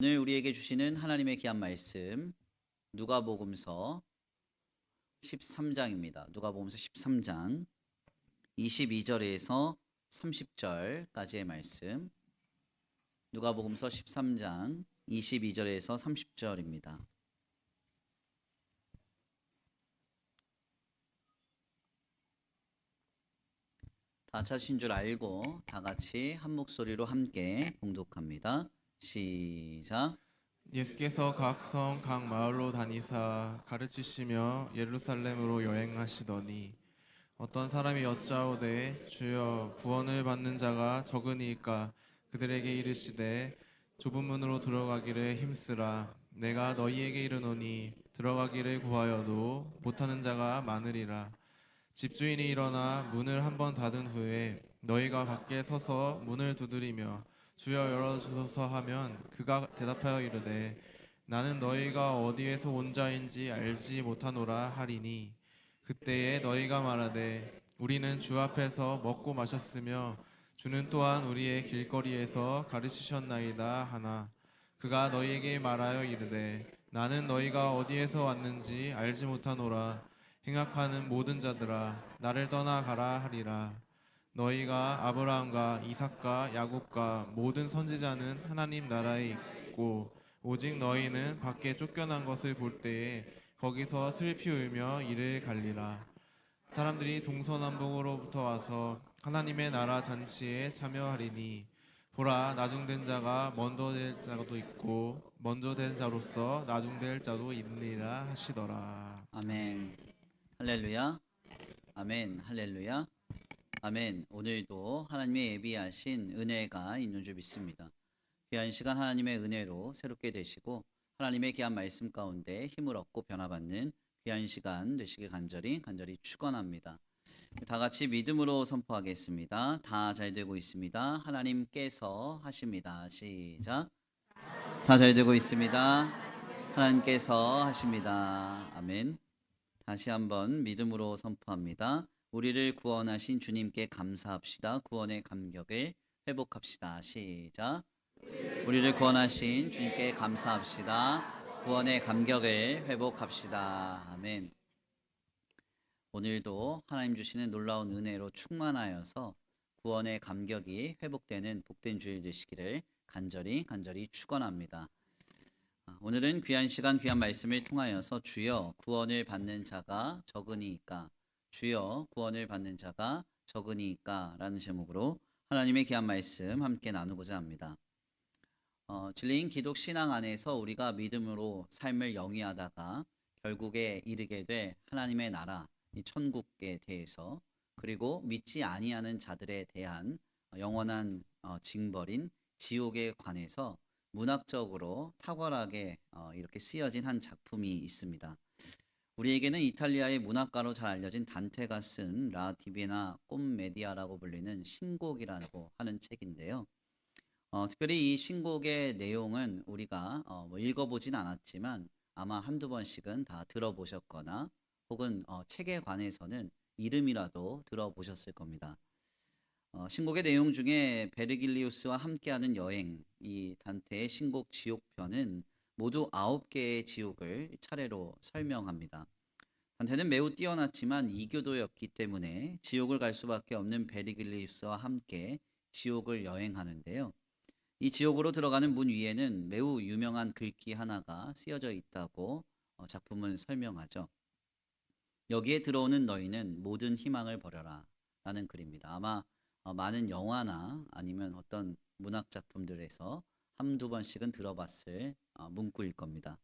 오늘 우리에게 주시는 하나님의 귀한 말씀 누가복음서 13장입니다. 누가복음서 13장 22절에서 30절까지의 말씀. 누가복음서 13장 22절에서 30절입니다. 다 찾으신 줄 알고 다 같이 한 목소리로 함께 봉독합니다. 시작. 예수께서 각 성, 각 마을로 다니사 가르치시며 예루살렘으로 여행하시더니 어떤 사람이 여짜오되 주여 구원을 받는 자가 적으니까 그들에게 이르시되 좁은 문으로 들어가기를 힘쓰라. 내가 너희에게 이르노니 들어가기를 구하여도 못하는 자가 많으리라. 집주인이 일어나 문을 한번 닫은 후에 너희가 밖에 서서 문을 두드리며 주여 열어주소서 하면 그가 대답하여 이르되 나는 너희가 어디에서 온 자인지 알지 못하노라 하리니 그때에 너희가 말하되 우리는 주 앞에서 먹고 마셨으며 주는 또한 우리의 길거리에서 가르치셨나이다 하나 그가 너희에게 말하여 이르되 나는 너희가 어디에서 왔는지 알지 못하노라. 행악하는 모든 자들아 나를 떠나가라 하리라. 너희가 아브라함과 이삭과 야곱과 모든 선지자는 하나님 나라에 있고 오직 너희는 밖에 쫓겨난 것을 볼 때에 거기서 슬피 울며 이를 갈리라. 사람들이 동서남북으로부터 와서 하나님의 나라 잔치에 참여하리니 보라 나중된 자가 먼저 될 자도 있고 먼저 된 자로서 나중될 자도 있느니라 하시더라. 아멘. 할렐루야. 아멘. 할렐루야. 아멘. 오늘도 하나님의 예비하신 은혜가 있는 줄 믿습니다. 귀한 시간 하나님의 은혜로 새롭게 되시고 하나님의 귀한 말씀 가운데 힘을 얻고 변화받는 귀한 시간 되시길 간절히 축원합니다. 다 같이 믿음으로 선포하겠습니다. 다 잘 되고 있습니다. 하나님께서 하십니다. 시작. 다 잘 되고 있습니다. 하나님께서 하십니다. 아멘. 다시 한번 믿음으로 선포합니다. 우리를 구원하신 주님께 감사합시다. 구원의 감격을 회복합시다. 시작. 우리를 구원하신 주님께 감사합시다. 구원의 감격을 회복합시다. 아멘. 오늘도 하나님 주시는 놀라운 은혜로 충만하여서 구원의 감격이 회복되는 복된 주일 되시기를 간절히 축원합니다. 오늘은 귀한 시간 귀한 말씀을 통하여서 주여 구원을 받는 자가 적으니까 주여 구원을 받는 자가 적으니까 라는 제목으로 하나님의 귀한 말씀 함께 나누고자 합니다. 진리인 기독 신앙 안에서 우리가 믿음으로 삶을 영위하다가 결국에 이르게 될 하나님의 나라 이 천국에 대해서 그리고 믿지 아니하는 자들에 대한 영원한 징벌인 지옥에 관해서 문학적으로 탁월하게 이렇게 쓰여진 한 작품이 있습니다. 우리에게는 이탈리아의 문학가로 잘 알려진 단테가 쓴 라 디비나 꼼메디아라고 불리는 신곡이라고 하는 책인데요. 특별히 이 신곡의 내용은 우리가 읽어보진 않았지만 아마 한두 번씩은 다 들어보셨거나 혹은 책에 관해서는 이름이라도 들어보셨을 겁니다. 신곡의 내용 중에 베르길리우스와 함께하는 여행, 이 단테의 신곡 지옥편은 모두 9개의 지옥을 차례로 설명합니다. 단테는 매우 뛰어났지만 이교도였기 때문에 지옥을 갈 수밖에 없는 베르길리우스와 함께 지옥을 여행하는데요. 이 지옥으로 들어가는 문 위에는 매우 유명한 글귀 하나가 쓰여져 있다고 작품은 설명하죠. 여기에 들어오는 너희는 모든 희망을 버려라 라는 글입니다. 아마 많은 영화나 아니면 어떤 문학 작품들에서 한두 번씩은 들어봤을 문구일 겁니다.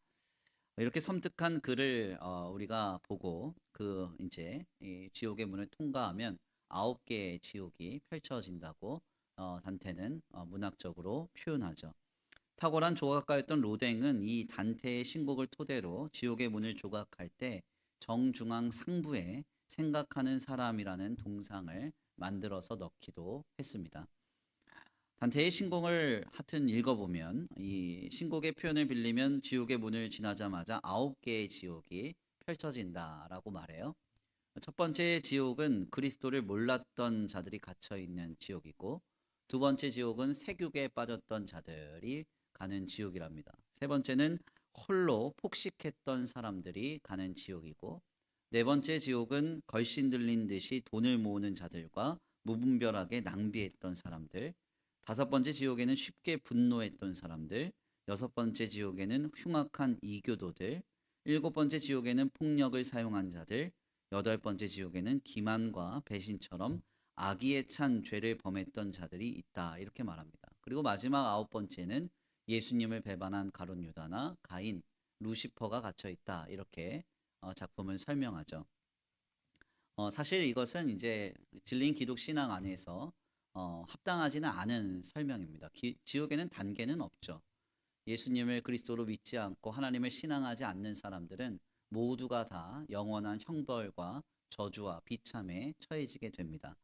이렇게 섬뜩한 글을 우리가 보고 그 이제 이 지옥의 문을 통과하면 9개의 지옥이 펼쳐진다고 단테는 문학적으로 표현하죠. 탁월한 조각가였던 로댕은 이 단테의 신곡을 토대로 지옥의 문을 조각할 때 정중앙 상부에 생각하는 사람이라는 동상을 만들어서 넣기도 했습니다. 단테의 신곡을 하여튼 읽어보면 이 신곡의 표현을 빌리면 지옥의 문을 지나자마자 9개의 지옥이 펼쳐진다라고 말해요. 첫 번째 지옥은 그리스도를 몰랐던 자들이 갇혀 있는 지옥이고 두 번째 지옥은 세욕에 빠졌던 자들이 가는 지옥이랍니다. 세 번째는 홀로 폭식했던 사람들이 가는 지옥이고, 네 번째 지옥은 걸신 들린 듯이 돈을 모으는 자들과 무분별하게 낭비했던 사람들, 다섯 번째 지옥에는 쉽게 분노했던 사람들, 여섯 번째 지옥에는 흉악한 이교도들, 일곱 번째 지옥에는 폭력을 사용한 자들, 여덟 번째 지옥에는 기만과 배신처럼 악의에 찬 죄를 범했던 자들이 있다. 이렇게 말합니다. 그리고 마지막 아홉 번째는 예수님을 배반한 가룟 유다나 가인, 루시퍼가 갇혀 있다. 이렇게 작품을 설명하죠. 사실 이것은 이제 진리인 기독 신앙 안에서 합당하지는 않은 설명입니다. 지옥에는 단계는 없죠. 예수님을 그리스도로 믿지 않고 하나님을 신앙하지 않는 사람들은 모두가 다 영원한 형벌과 저주와 비참에 처해지게 됩니다.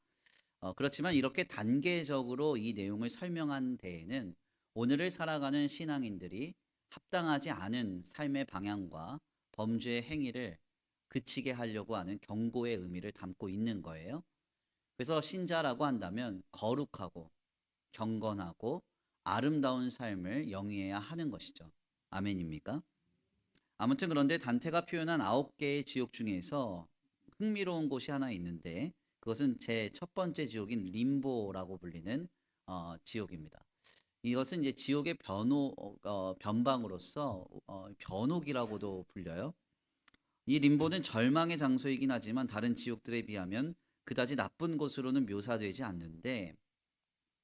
그렇지만 이렇게 단계적으로 이 내용을 설명한 데에는 오늘을 살아가는 신앙인들이 합당하지 않은 삶의 방향과 범죄의 행위를 그치게 하려고 하는 경고의 의미를 담고 있는 거예요. 그래서 신자라고 한다면 거룩하고 경건하고 아름다운 삶을 영위해야 하는 것이죠. 아멘입니까? 아무튼 그런데 단테가 표현한 9개의 지옥 중에서 흥미로운 곳이 하나 있는데 그것은 제 첫 번째 지옥인 림보라고 불리는 지옥입니다. 이것은 이제 지옥의 변방으로서 변옥이라고도 불려요. 이 림보는 절망의 장소이긴 하지만 다른 지옥들에 비하면 그다지 나쁜 곳으로는 묘사되지 않는데,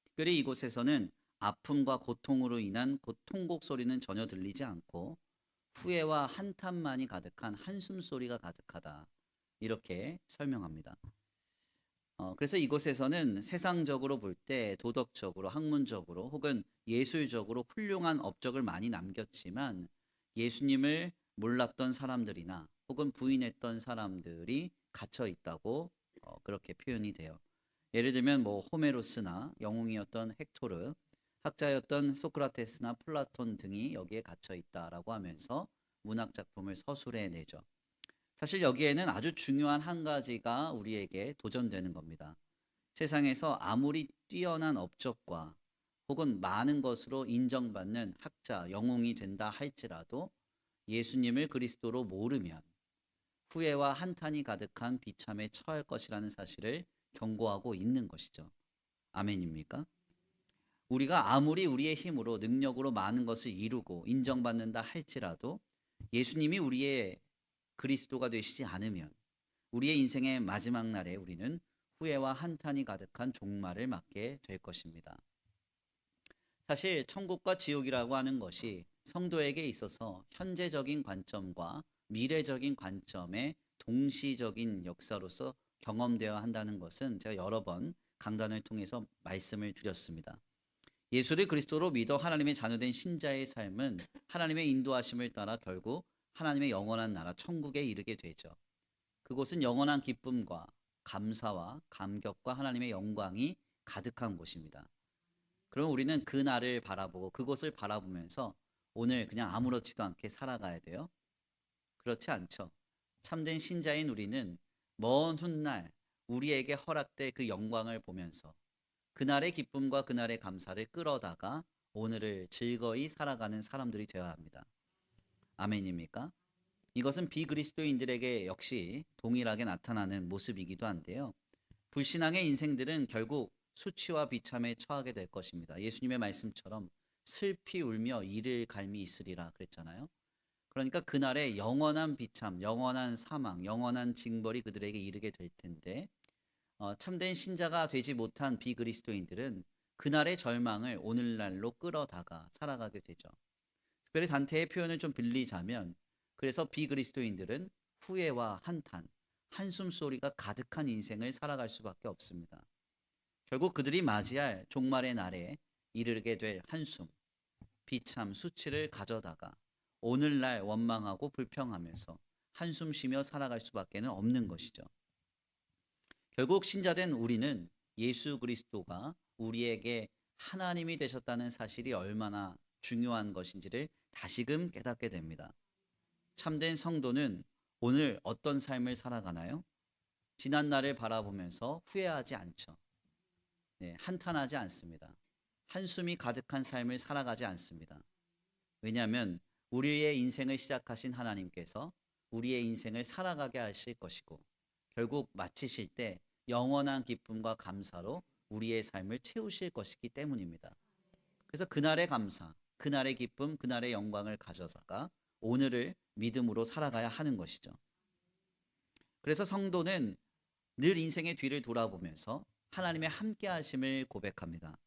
특별히 이곳에서는 아픔과 고통으로 인한 통곡 소리는 전혀 들리지 않고 후회와 한탄만이 가득한 한숨 소리가 가득하다. 이렇게 설명합니다. 그래서 이곳에서는 세상적으로 볼 때 도덕적으로, 학문적으로 혹은 예술적으로 훌륭한 업적을 많이 남겼지만 예수님을 몰랐던 사람들이나 혹은 부인했던 사람들이 갇혀 있다고 그렇게 표현이 돼요. 예를 들면 뭐 호메로스나 영웅이었던 헥토르, 학자였던 소크라테스나 플라톤 등이 여기에 갇혀 있다라고 하면서 문학 작품을 서술해 내죠. 사실 여기에는 아주 중요한 한 가지가 우리에게 도전되는 겁니다. 세상에서 아무리 뛰어난 업적과 혹은 많은 것으로 인정받는 학자, 영웅이 된다 할지라도 예수님을 그리스도로 모르면 후회와 한탄이 가득한 비참에 처할 것이라는 사실을 경고하고 있는 것이죠. 아멘입니까? 우리가 아무리 우리의 힘으로 능력으로 많은 것을 이루고 인정받는다 할지라도 예수님이 우리의 그리스도가 되시지 않으면 우리의 인생의 마지막 날에 우리는 후회와 한탄이 가득한 종말을 맞게 될 것입니다. 사실 천국과 지옥이라고 하는 것이 성도에게 있어서 현재적인 관점과 미래적인 관점의 동시적인 역사로서 경험되어야 한다는 것은 제가 여러 번 강단을 통해서 말씀을 드렸습니다. 예수를 그리스도로 믿어 하나님의 자녀된 신자의 삶은 하나님의 인도하심을 따라 결국 하나님의 영원한 나라 천국에 이르게 되죠. 그곳은 영원한 기쁨과 감사와 감격과 하나님의 영광이 가득한 곳입니다. 그럼 우리는 그 날을 바라보고 그곳을 바라보면서 오늘 그냥 아무렇지도 않게 살아가야 돼요? 그렇지 않죠. 참된 신자인 우리는 먼 훗날 우리에게 허락될 그 영광을 보면서 그날의 기쁨과 그날의 감사를 끌어다가 오늘을 즐거이 살아가는 사람들이 되어야 합니다. 아멘입니까? 이것은 비그리스도인들에게 역시 동일하게 나타나는 모습이기도 한데요. 불신앙의 인생들은 결국 수치와 비참에 처하게 될 것입니다. 예수님의 말씀처럼 슬피 울며 이를 갈미 있으리라 그랬잖아요. 그러니까 그날에 영원한 비참, 영원한 사망, 영원한 징벌이 그들에게 이르게 될 텐데 참된 신자가 되지 못한 비그리스도인들은 그날의 절망을 오늘날로 끌어다가 살아가게 되죠. 특별히 단테의 표현을 좀 빌리자면 그래서 비그리스도인들은 후회와 한탄, 한숨 소리가 가득한 인생을 살아갈 수밖에 없습니다. 결국 그들이 맞이할 종말의 날에 이르게 될 한숨, 비참, 수치를 가져다가 오늘날 원망하고 불평하면서 한숨 쉬며 살아갈 수밖에 없는 것이죠. 결국 신자된 우리는 예수 그리스도가 우리에게 하나님이 되셨다는 사실이 얼마나 중요한 것인지를 다시금 깨닫게 됩니다. 참된 성도는 오늘 어떤 삶을 살아가나요? 지난 날을 바라보면서 후회하지 않죠. 한탄하지 않습니다. 한숨이 가득한 삶을 살아가지 않습니다. 왜냐하면 우리의 인생을 시작하신 하나님께서 우리의 인생을 살아가게 하실 것이고 결국 마치실 때 영원한 기쁨과 감사로 우리의 삶을 채우실 것이기 때문입니다. 그래서 그날의 감사, 그날의 기쁨, 그날의 영광을 가져다가 오늘을 믿음으로 살아가야 하는 것이죠. 그래서 성도는 늘 인생의 뒤를 돌아보면서 하나님의 함께 하심을 고백합니다.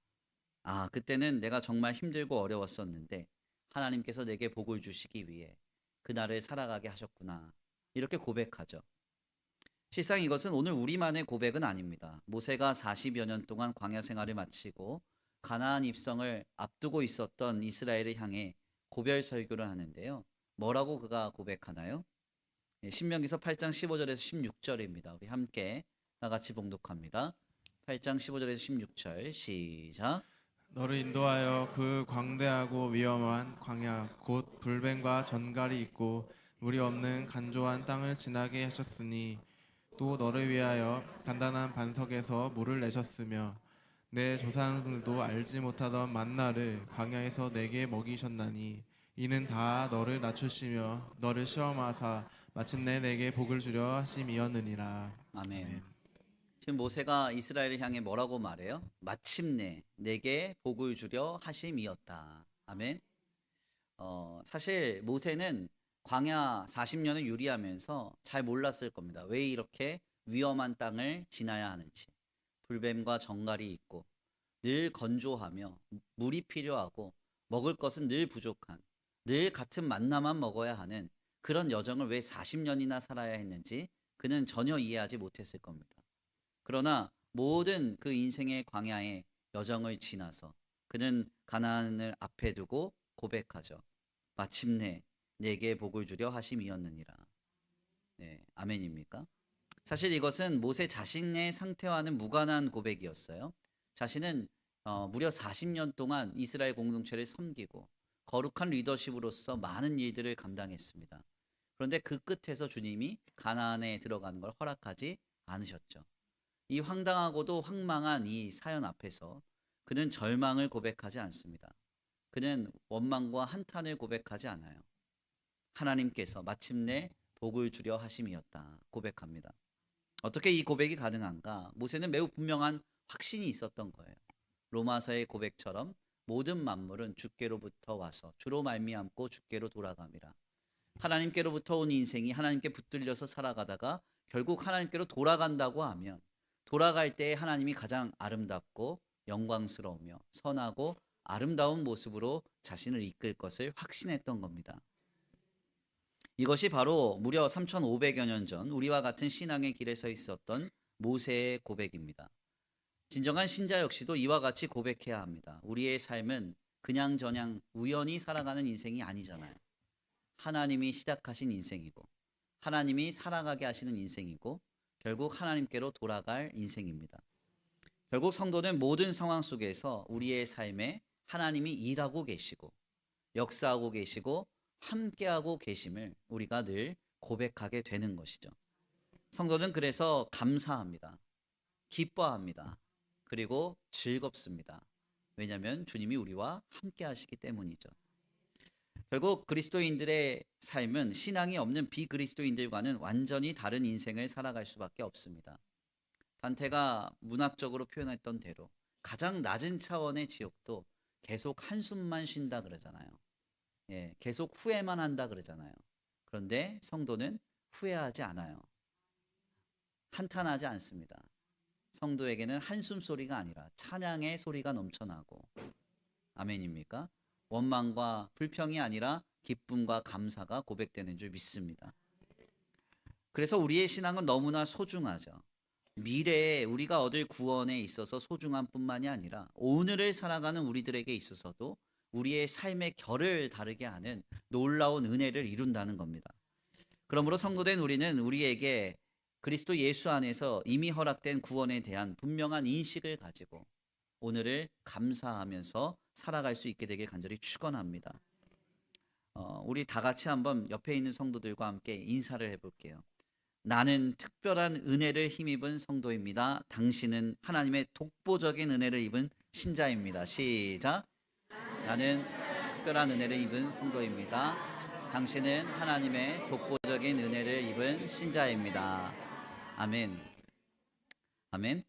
아, 그때는 내가 정말 힘들고 어려웠었는데 하나님께서 내게 복을 주시기 위해 그날을 살아가게 하셨구나. 이렇게 고백하죠. 실상 이것은 오늘 우리만의 고백은 아닙니다. 모세가 40여 년 동안 광야 생활을 마치고 가나안 입성을 앞두고 있었던 이스라엘을 향해 고별 설교를 하는데요. 뭐라고 그가 고백하나요? 신명기서 8장 15절에서 16절입니다. 우리 함께 나같이 봉독합니다. 8장 15절에서 16절 시작. 너를 인도하여 그 광대하고 위험한 광야 곧 불뱀과 전갈이 있고 물이 없는 간조한 땅을 지나게 하셨으니 또 너를 위하여 단단한 반석에서 물을 내셨으며 내 조상들도 알지 못하던 만나를 광야에서 내게 먹이셨나니 이는 다 너를 낮추시며 너를 시험하사 마침내 내게 복을 주려 하심이었느니라. 아멘. 지금 모세가 이스라엘을 향해 뭐라고 말해요? 마침내 내게 복을 주려 하심이었다. 아멘. 사실 모세는 광야 40년을 유리하면서 잘 몰랐을 겁니다. 왜 이렇게 위험한 땅을 지나야 하는지. 불뱀과 정갈이 있고 늘 건조하며 물이 필요하고 먹을 것은 늘 부족한, 늘 같은 만나만 먹어야 하는 그런 여정을 왜 40년이나 살아야 했는지 그는 전혀 이해하지 못했을 겁니다. 그러나 모든 그 인생의 광야의 여정을 지나서 그는 가나안을 앞에 두고 고백하죠. 마침내 내게 복을 주려 하심이었느니라. 네, 아멘입니까? 사실 이것은 모세 자신의 상태와는 무관한 고백이었어요. 자신은 무려 40년 동안 이스라엘 공동체를 섬기고 거룩한 리더십으로서 많은 일들을 감당했습니다. 그런데 그 끝에서 주님이 가나안에 들어가는 걸 허락하지 않으셨죠. 이 황당하고도 황망한 이 사연 앞에서 그는 절망을 고백하지 않습니다. 그는 원망과 한탄을 고백하지 않아요. 하나님께서 마침내 복을 주려 하심이었다 고백합니다. 어떻게 이 고백이 가능한가? 모세는 매우 분명한 확신이 있었던 거예요. 로마서의 고백처럼 모든 만물은 주께로부터 와서 주로 말미암고 주께로 돌아감이라. 하나님께로부터 온 인생이 하나님께 붙들려서 살아가다가 결국 하나님께로 돌아간다고 하면 돌아갈 때 하나님이 가장 아름답고 영광스러우며 선하고 아름다운 모습으로 자신을 이끌 것을 확신했던 겁니다. 이것이 바로 무려 3,500여 년 전 우리와 같은 신앙의 길에 서 있었던 모세의 고백입니다. 진정한 신자 역시도 이와 같이 고백해야 합니다. 우리의 삶은 그냥저냥 우연히 살아가는 인생이 아니잖아요. 하나님이 시작하신 인생이고 하나님이 살아가게 하시는 인생이고 결국 하나님께로 돌아갈 인생입니다. 결국 성도는 모든 상황 속에서 우리의 삶에 하나님이 일하고 계시고 역사하고 계시고 함께하고 계심을 우리가 늘 고백하게 되는 것이죠. 성도는 그래서 감사합니다. 기뻐합니다. 그리고 즐겁습니다. 왜냐하면 주님이 우리와 함께 하시기 때문이죠. 결국 그리스도인들의 삶은 신앙이 없는 비그리스도인들과는 완전히 다른 인생을 살아갈 수밖에 없습니다. 단테가 문학적으로 표현했던 대로 가장 낮은 차원의 지옥도 계속 한숨만 쉰다 그러잖아요. 계속 후회만 한다 그러잖아요. 그런데 성도는 후회하지 않아요. 한탄하지 않습니다. 성도에게는 한숨 소리가 아니라 찬양의 소리가 넘쳐나고 아멘입니까? 원망과 불평이 아니라 기쁨과 감사가 고백되는 줄 믿습니다. 그래서 우리의 신앙은 너무나 소중하죠. 미래에 우리가 얻을 구원에 있어서 소중한 뿐만이 아니라 오늘을 살아가는 우리들에게 있어서도 우리의 삶의 결을 다르게 하는 놀라운 은혜를 이룬다는 겁니다. 그러므로 성도된 우리는 우리에게 그리스도 예수 안에서 이미 허락된 구원에 대한 분명한 인식을 가지고 오늘을 감사하면서 살아갈 수 있게 되길 간절히 축원합니다. 우리 다 같이 한번 옆에 있는 성도들과 함께 인사를 해볼게요. 나는 특별한 은혜를 힘입은 성도입니다. 당신은 하나님의 독보적인 은혜를 입은 신자입니다. 시작. 나는 특별한 은혜를 입은 성도입니다. 당신은 하나님의 독보적인 은혜를 입은 신자입니다. 아멘. 아멘.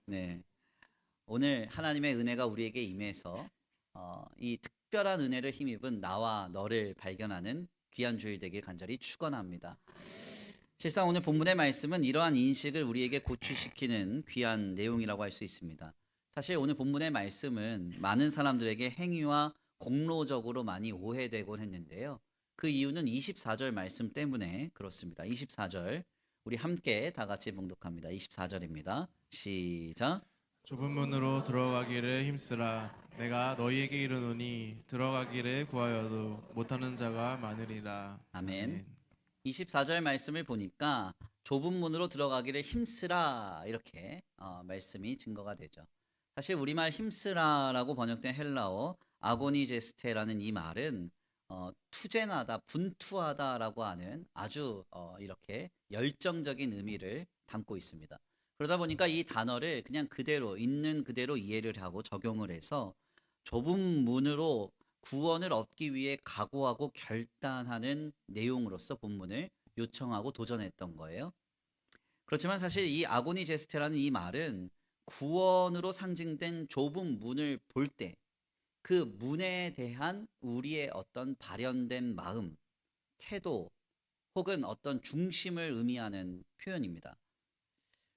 네. 오늘 하나님의 은혜가 우리에게 임해서 이 특별한 은혜를 힘입은 나와 너를 발견하는 귀한 주일 되길 간절히 축원합니다. 실상 오늘 본문의 말씀은 이러한 인식을 우리에게 고취시키는 귀한 내용이라고 할 수 있습니다. 사실 오늘 본문의 말씀은 많은 사람들에게 행위와 공로적으로 많이 오해되곤 했는데요. 그 이유는 24절 말씀 때문에 그렇습니다. 24절 우리 함께 다 같이 봉독합니다. 24절입니다. 시작. 좁은 문으로 들어가기를 힘쓰라. 내가 너희에게 이르노니 들어가기를 구하여도 못하는 자가 많으리라. 아멘. 24절 말씀을 보니까 좁은 문으로 들어가기를 힘쓰라 이렇게 말씀이 증거가 되죠. 사실 우리말 힘쓰라라고 번역된 헬라어 아고니제스테라는 이 말은 투쟁하다, 분투하다라고 하는 아주 이렇게 열정적인 의미를 담고 있습니다. 그러다 보니까 이 단어를 그냥 그대로 있는 그대로 이해를 하고 적용을 해서 좁은 문으로 구원을 얻기 위해 각오하고 결단하는 내용으로서 본문을 요청하고 도전했던 거예요. 그렇지만 사실 이 아고니제스테라는 이 말은 구원으로 상징된 좁은 문을 볼 때 그 문에 대한 우리의 어떤 발현된 마음, 태도 혹은 어떤 중심을 의미하는 표현입니다.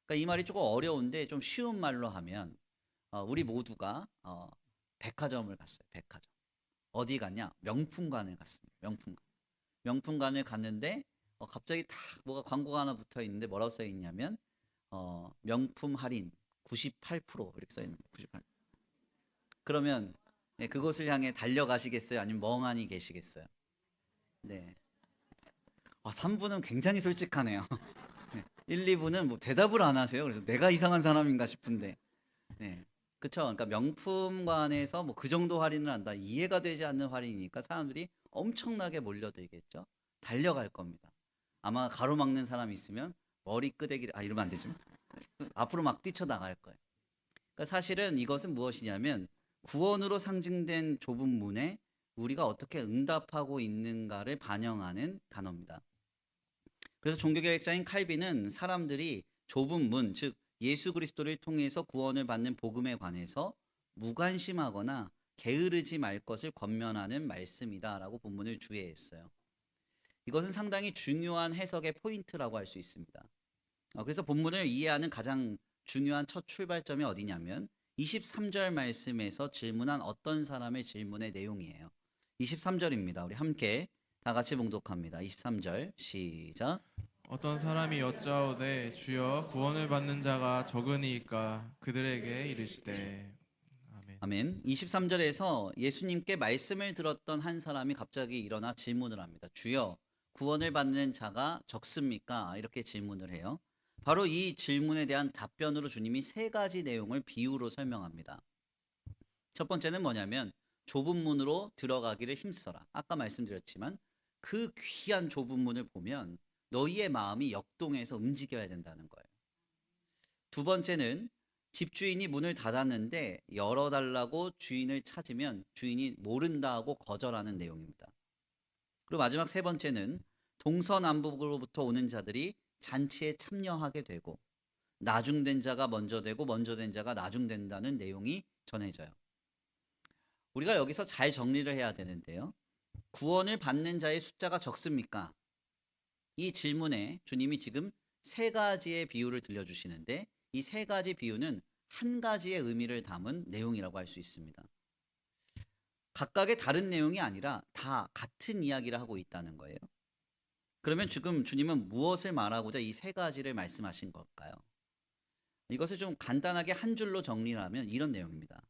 그러니까 이 말이 조금 어려운데 좀 쉬운 말로 하면 우리 모두가 백화점을 갔어요. 백화점. 어디 갔냐? 명품관을 갔습니다. 명품관을 갔는데 갑자기 딱 뭐가 광고가 하나 붙어 있는데 뭐라고 써 있냐면 명품 할인 98% 이렇게 써 있는 98%. 그러면 네, 그곳을 향해 달려가시겠어요? 아니면 멍하니 계시겠어요? 네. 3분은 굉장히 솔직하네요. 네. 1, 2분은 뭐 대답을 안 하세요. 그래서 내가 이상한 사람인가 싶은데. 네. 그쵸. 그러니까 명품관에서 뭐 그 정도 할인을 한다. 이해가 되지 않는 할인이니까 사람들이 엄청나게 몰려들겠죠. 달려갈 겁니다. 아마 가로막는 사람이 있으면 머리 끄대기를, 이러면 안 되죠. 앞으로 막 뛰쳐나갈 거예요. 그러니까 사실은 이것은 무엇이냐면 구원으로 상징된 좁은 문에 우리가 어떻게 응답하고 있는가를 반영하는 단어입니다. 그래서 종교개혁자인 칼빈은 사람들이 좁은 문, 즉 예수 그리스도를 통해서 구원을 받는 복음에 관해서 무관심하거나 게으르지 말 것을 권면하는 말씀이다라고 본문을 주의했어요. 이것은 상당히 중요한 해석의 포인트라고 할 수 있습니다. 그래서 본문을 이해하는 가장 중요한 첫 출발점이 어디냐면 23절 말씀에서 질문한 어떤 사람의 질문의 내용이에요. 23절입니다. 우리 함께 다 같이 봉독합니다. 23절 시작. 어떤 사람이 여짜오되 주여 구원을 받는 자가 적으니이까 그들에게 이르시되. 아멘. 아멘. 23절에서 예수님께 말씀을 들었던 한 사람이 갑자기 일어나 질문을 합니다. 주여 구원을 받는 자가 적습니까? 이렇게 질문을 해요. 바로 이 질문에 대한 답변으로 주님이 세 가지 내용을 비유로 설명합니다. 첫 번째는 뭐냐면 좁은 문으로 들어가기를 힘써라. 아까 말씀드렸지만 그 귀한 좁은 문을 보면 너희의 마음이 역동해서 움직여야 된다는 거예요. 두 번째는 집주인이 문을 닫았는데 열어달라고 주인을 찾으면 주인이 모른다 하고 거절하는 내용입니다. 그리고 마지막 세 번째는 동서남북으로부터 오는 자들이 잔치에 참여하게 되고 나중된 자가 먼저 되고 먼저 된 자가 나중된다는 내용이 전해져요. 우리가 여기서 잘 정리를 해야 되는데요. 구원을 받는 자의 숫자가 적습니까? 이 질문에 주님이 지금 세 가지의 비유를 들려주시는데 이 세 가지 비유는 한 가지의 의미를 담은 내용이라고 할 수 있습니다. 각각의 다른 내용이 아니라 다 같은 이야기를 하고 있다는 거예요. 그러면 지금 주님은 무엇을 말하고자 이 세 가지를 말씀하신 걸까요? 이것을 좀 간단하게 한 줄로 정리를 하면 이런 내용입니다.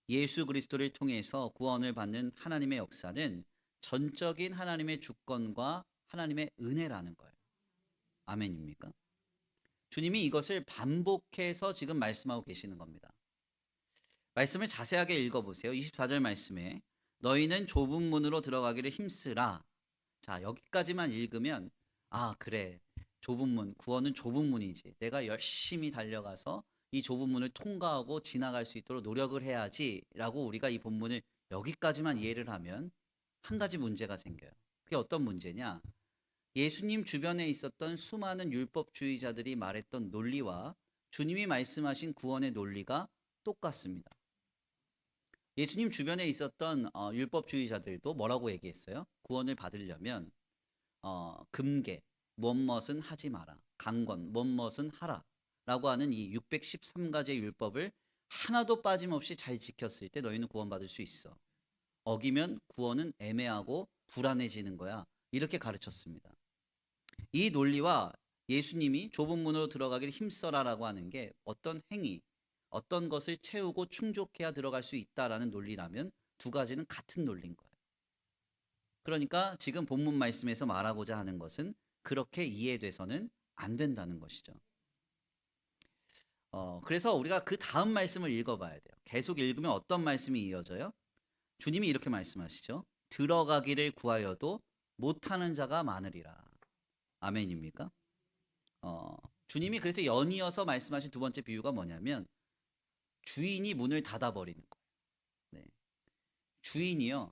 예수 그리스도를 통해서 구원을 받는 하나님의 역사는 전적인 하나님의 주권과 하나님의 은혜라는 거예요. 아멘입니까? 주님이 이것을 반복해서 지금 말씀하고 계시는 겁니다. 말씀을 자세하게 읽어보세요. 24절 말씀에 너희는 좁은 문으로 들어가기를 힘쓰라. 자, 여기까지만 읽으면 그래. 좁은 문, 구원은 좁은 문이지. 내가 열심히 달려가서 이 좁은 문을 통과하고 지나갈 수 있도록 노력을 해야지 라고 우리가 이 본문을 여기까지만 이해를 하면 한 가지 문제가 생겨요. 그게 어떤 문제냐? 예수님 주변에 있었던 수많은 율법주의자들이 말했던 논리와 주님이 말씀하신 구원의 논리가 똑같습니다. 예수님 주변에 있었던 율법주의자들도 뭐라고 얘기했어요? 구원을 받으려면 금계, 무엇은 하지 마라, 강권, 무엇은 하라 라고 하는 이 613가지의 율법을 하나도 빠짐없이 잘 지켰을 때 너희는 구원받을 수 있어. 어기면 구원은 애매하고 불안해지는 거야. 이렇게 가르쳤습니다. 이 논리와 예수님이 좁은 문으로 들어가기를 힘써라라고 하는 게 어떤 행위, 어떤 것을 채우고 충족해야 들어갈 수 있다라는 논리라면 두 가지는 같은 논리인 거예요. 그러니까 지금 본문 말씀에서 말하고자 하는 것은 그렇게 이해돼서는 안 된다는 것이죠. 그래서 우리가 그 다음 말씀을 읽어봐야 돼요. 계속 읽으면 어떤 말씀이 이어져요? 주님이 이렇게 말씀하시죠. 들어가기를 구하여도 못하는 자가 많으리라. 아멘입니까? 주님이 그래서 연이어서 말씀하신 두 번째 비유가 뭐냐면 주인이 문을 닫아버리는 거예요. 네. 주인이요,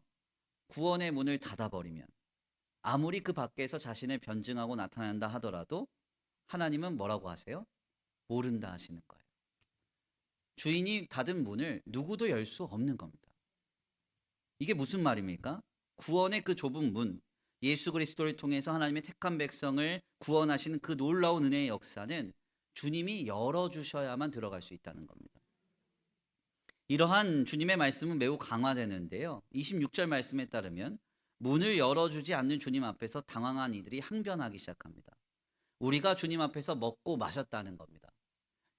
구원의 문을 닫아버리면 아무리 그 밖에서 자신을 변증하고 나타난다 하더라도 하나님은 뭐라고 하세요? 모른다 하시는 거예요. 주인이 닫은 문을 누구도 열 수 없는 겁니다. 이게 무슨 말입니까? 구원의 그 좁은 문, 예수 그리스도를 통해서 하나님의 택한 백성을 구원하시는 그 놀라운 은혜의 역사는 주님이 열어주셔야만 들어갈 수 있다는 겁니다. 이러한 주님의 말씀은 매우 강화되는데요. 26절 말씀에 따르면 문을 열어주지 않는 주님 앞에서 당황한 이들이 항변하기 시작합니다. 우리가 주님 앞에서 먹고 마셨다는 겁니다.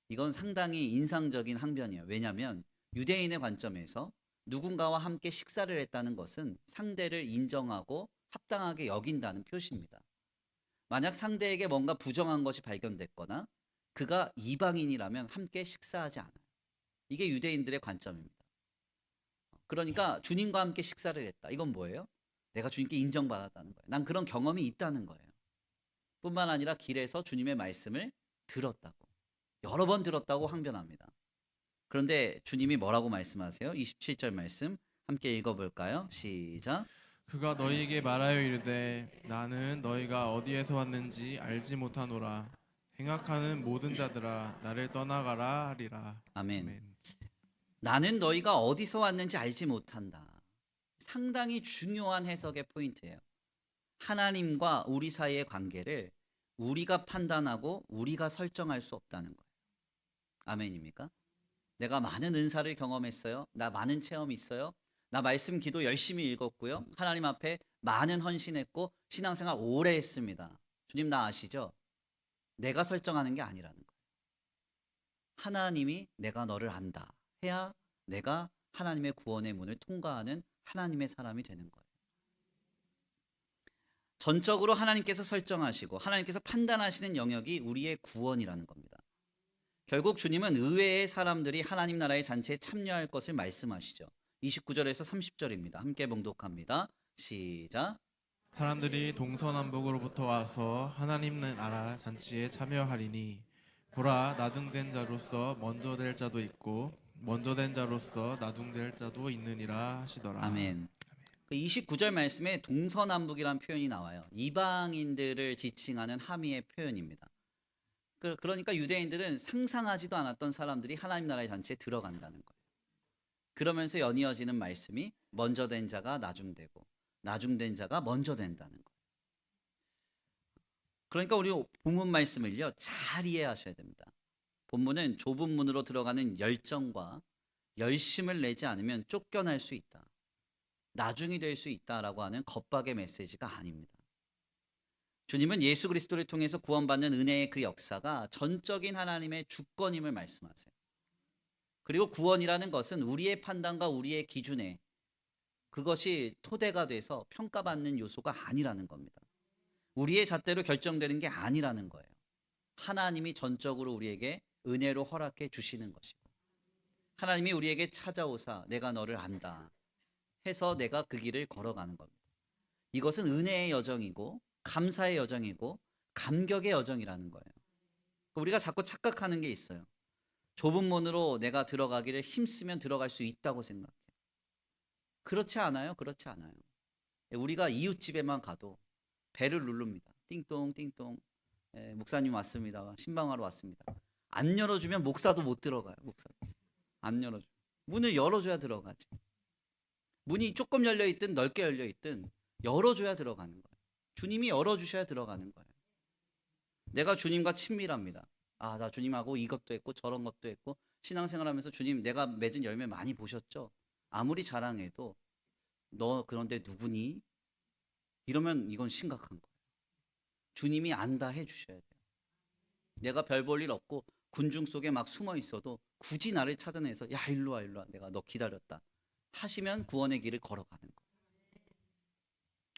이건 상당히 인상적인 항변이에요. 왜냐하면 유대인의 관점에서 누군가와 함께 식사를 했다는 것은 상대를 인정하고 합당하게 여긴다는 표시입니다. 만약 상대에게 뭔가 부정한 것이 발견됐거나 그가 이방인이라면 함께 식사하지 않아요. 이게 유대인들의 관점입니다. 그러니까 주님과 함께 식사를 했다. 이건 뭐예요? 내가 주님께 인정받았다는 거예요. 난 그런 경험이 있다는 거예요. 뿐만 아니라 길에서 주님의 말씀을 들었다고, 여러 번 들었다고 항변합니다. 그런데 주님이 뭐라고 말씀하세요? 27절 말씀 함께 읽어볼까요? 시작. 그가 너희에게 말하여 이르되 나는 너희가 어디에서 왔는지 알지 못하노라. 행악하는 모든 자들아 나를 떠나가라 하리라. 아멘. 나는 너희가 어디서 왔는지 알지 못한다. 상당히 중요한 해석의 포인트예요. 하나님과 우리 사이의 관계를 우리가 판단하고 우리가 설정할 수 없다는 거예요. 아멘입니까? 내가 많은 은사를 경험했어요. 나 많은 체험이 있어요. 나 말씀 기도 열심히 읽었고요. 하나님 앞에 많은 헌신했고 신앙생활 오래 했습니다. 주님 나 아시죠? 내가 설정하는 게 아니라는 거예요. 하나님이 내가 너를 안다 해야 내가 하나님의 구원의 문을 통과하는 하나님의 사람이 되는 거예요. 전적으로 하나님께서 설정하시고 하나님께서 판단하시는 영역이 우리의 구원이라는 겁니다. 결국 주님은 의외의 사람들이 하나님 나라의 잔치에 참여할 것을 말씀하시죠. 29절에서 30절입니다. 함께 봉독합니다. 시작. 사람들이 동서남북으로부터 와서 하나님 나라 잔치에 참여하리니 보라 나중된 자로서 먼저 될 자도 있고 먼저 된 자로서 나중될 자도 있느니라 하시더라. 아멘. 29절 말씀에 동서남북이라는 표현이 나와요. 이방인들을 지칭하는 함의의 표현입니다. 그러니까 유대인들은 상상하지도 않았던 사람들이 하나님 나라의 잔치에 들어간다는 거예요. 그러면서 연이어지는 말씀이 먼저 된 자가 나중되고 나중된 자가 먼저 된다는 거예요. 그러니까 우리 본문 말씀을요 잘 이해하셔야 됩니다. 본문은 좁은 문으로 들어가는 열정과 열심을 내지 않으면 쫓겨날 수 있다, 나중이 될 수 있다라고 하는 겁박의 메시지가 아닙니다. 주님은 예수 그리스도를 통해서 구원받는 은혜의 그 역사가 전적인 하나님의 주권임을 말씀하세요. 그리고 구원이라는 것은 우리의 판단과 우리의 기준에 그것이 토대가 돼서 평가받는 요소가 아니라는 겁니다. 우리의 잣대로 결정되는 게 아니라는 거예요. 하나님이 전적으로 우리에게 은혜로 허락해 주시는 것이고 하나님이 우리에게 찾아오사 내가 너를 안다 해서 내가 그 길을 걸어가는 겁니다. 이것은 은혜의 여정이고 감사의 여정이고 감격의 여정이라는 거예요. 우리가 자꾸 착각하는 게 있어요. 좁은 문으로 내가 들어가기를 힘쓰면 들어갈 수 있다고 생각해. 그렇지 않아요? 그렇지 않아요. 우리가 이웃집에만 가도 배를 누릅니다. 띵동 띵동. 목사님 왔습니다. 신방하러 왔습니다. 안 열어주면 목사도 못 들어가요. 목사 안 열어줘. 문을 열어줘야 들어가지. 문이 조금 열려 있든 넓게 열려 있든 열어줘야 들어가는 거예요. 주님이 열어주셔야 들어가는 거예요. 내가 주님과 친밀합니다. 아, 나 주님하고 이것도 했고 저런 것도 했고 신앙생활하면서 주님 내가 맺은 열매 많이 보셨죠? 아무리 자랑해도 너 그런데 누구니? 이러면 이건 심각한 거예요. 주님이 안다 해주셔야 돼요. 내가 별 볼 일 없고 군중 속에 막 숨어 있어도 굳이 나를 찾아내서 야 일로 와 일로 와 내가 너 기다렸다 하시면 구원의 길을 걸어가는 거예요.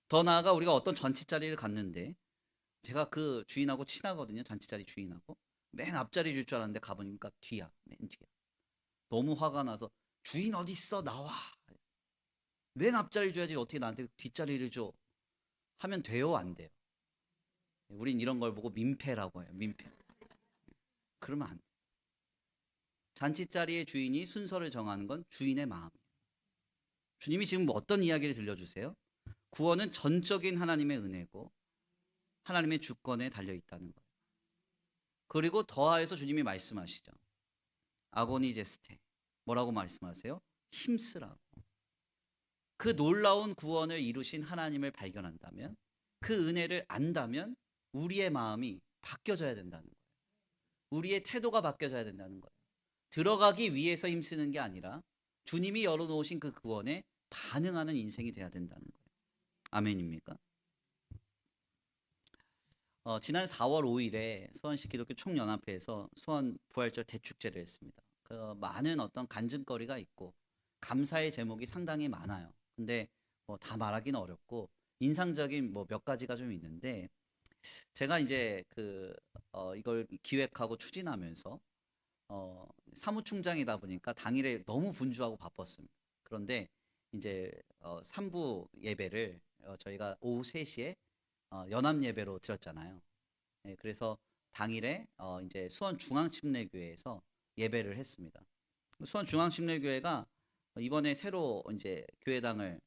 더 나아가 우리가 어떤 잔치자리를 갔는데 제가 그 주인하고 친하거든요. 잔치자리 주인하고 맨 앞자리 줄 줄 알았는데 가보니까 뒤야 맨 뒤야. 너무 화가 나서 주인 어디 있어 나와. 맨 앞자리 줘야지 어떻게 나한테 뒷자리를 줘 하면 돼요 안 돼요? 우린 이런 걸 보고 민폐라고 해요. 민폐. 그러면 안 돼. 잔치자리의 주인이 순서를 정하는 건 주인의 마음이에요. 주님이 지금 어떤 이야기를 들려주세요? 구원은 전적인 하나님의 은혜고 하나님의 주권에 달려 있다는 거예요. 그리고 더하여서 주님이 말씀하시죠. 아고니제스테. 뭐라고 말씀하세요? 힘쓰라고. 그 놀라운 구원을 이루신 하나님을 발견한다면 그 은혜를 안다면 우리의 마음이 바뀌어져야 된다는 거예요. 우리의 태도가 바뀌어져야 된다는 거예요. 들어가기 위해서 힘쓰는 게 아니라 주님이 열어놓으신 그 구원에 반응하는 인생이 돼야 된다는 거예요. 아멘입니까? 지난 4월 5일에 수원시 기독교 총연합회에서 수원 부활절 대축제를 했습니다. 그 많은 어떤 간증거리가 있고 감사의 제목이 상당히 많아요. 근데 뭐 다 말하기는 어렵고 인상적인 뭐 몇 가지가 좀 있는데 제가 이제 이걸 기획하고 추진하면서 사무총장이다 보니까 당일에 너무 분주하고 바빴습니다. 그런데 이제 3부 예배를 저희가 오후 3시에 연합 예배로 드렸잖아요. 네, 그래서 당일에 이제 수원 중앙침례교회에서 예배를 했습니다. 수원 중앙침례교회가 이번에 새로 이제 교회당을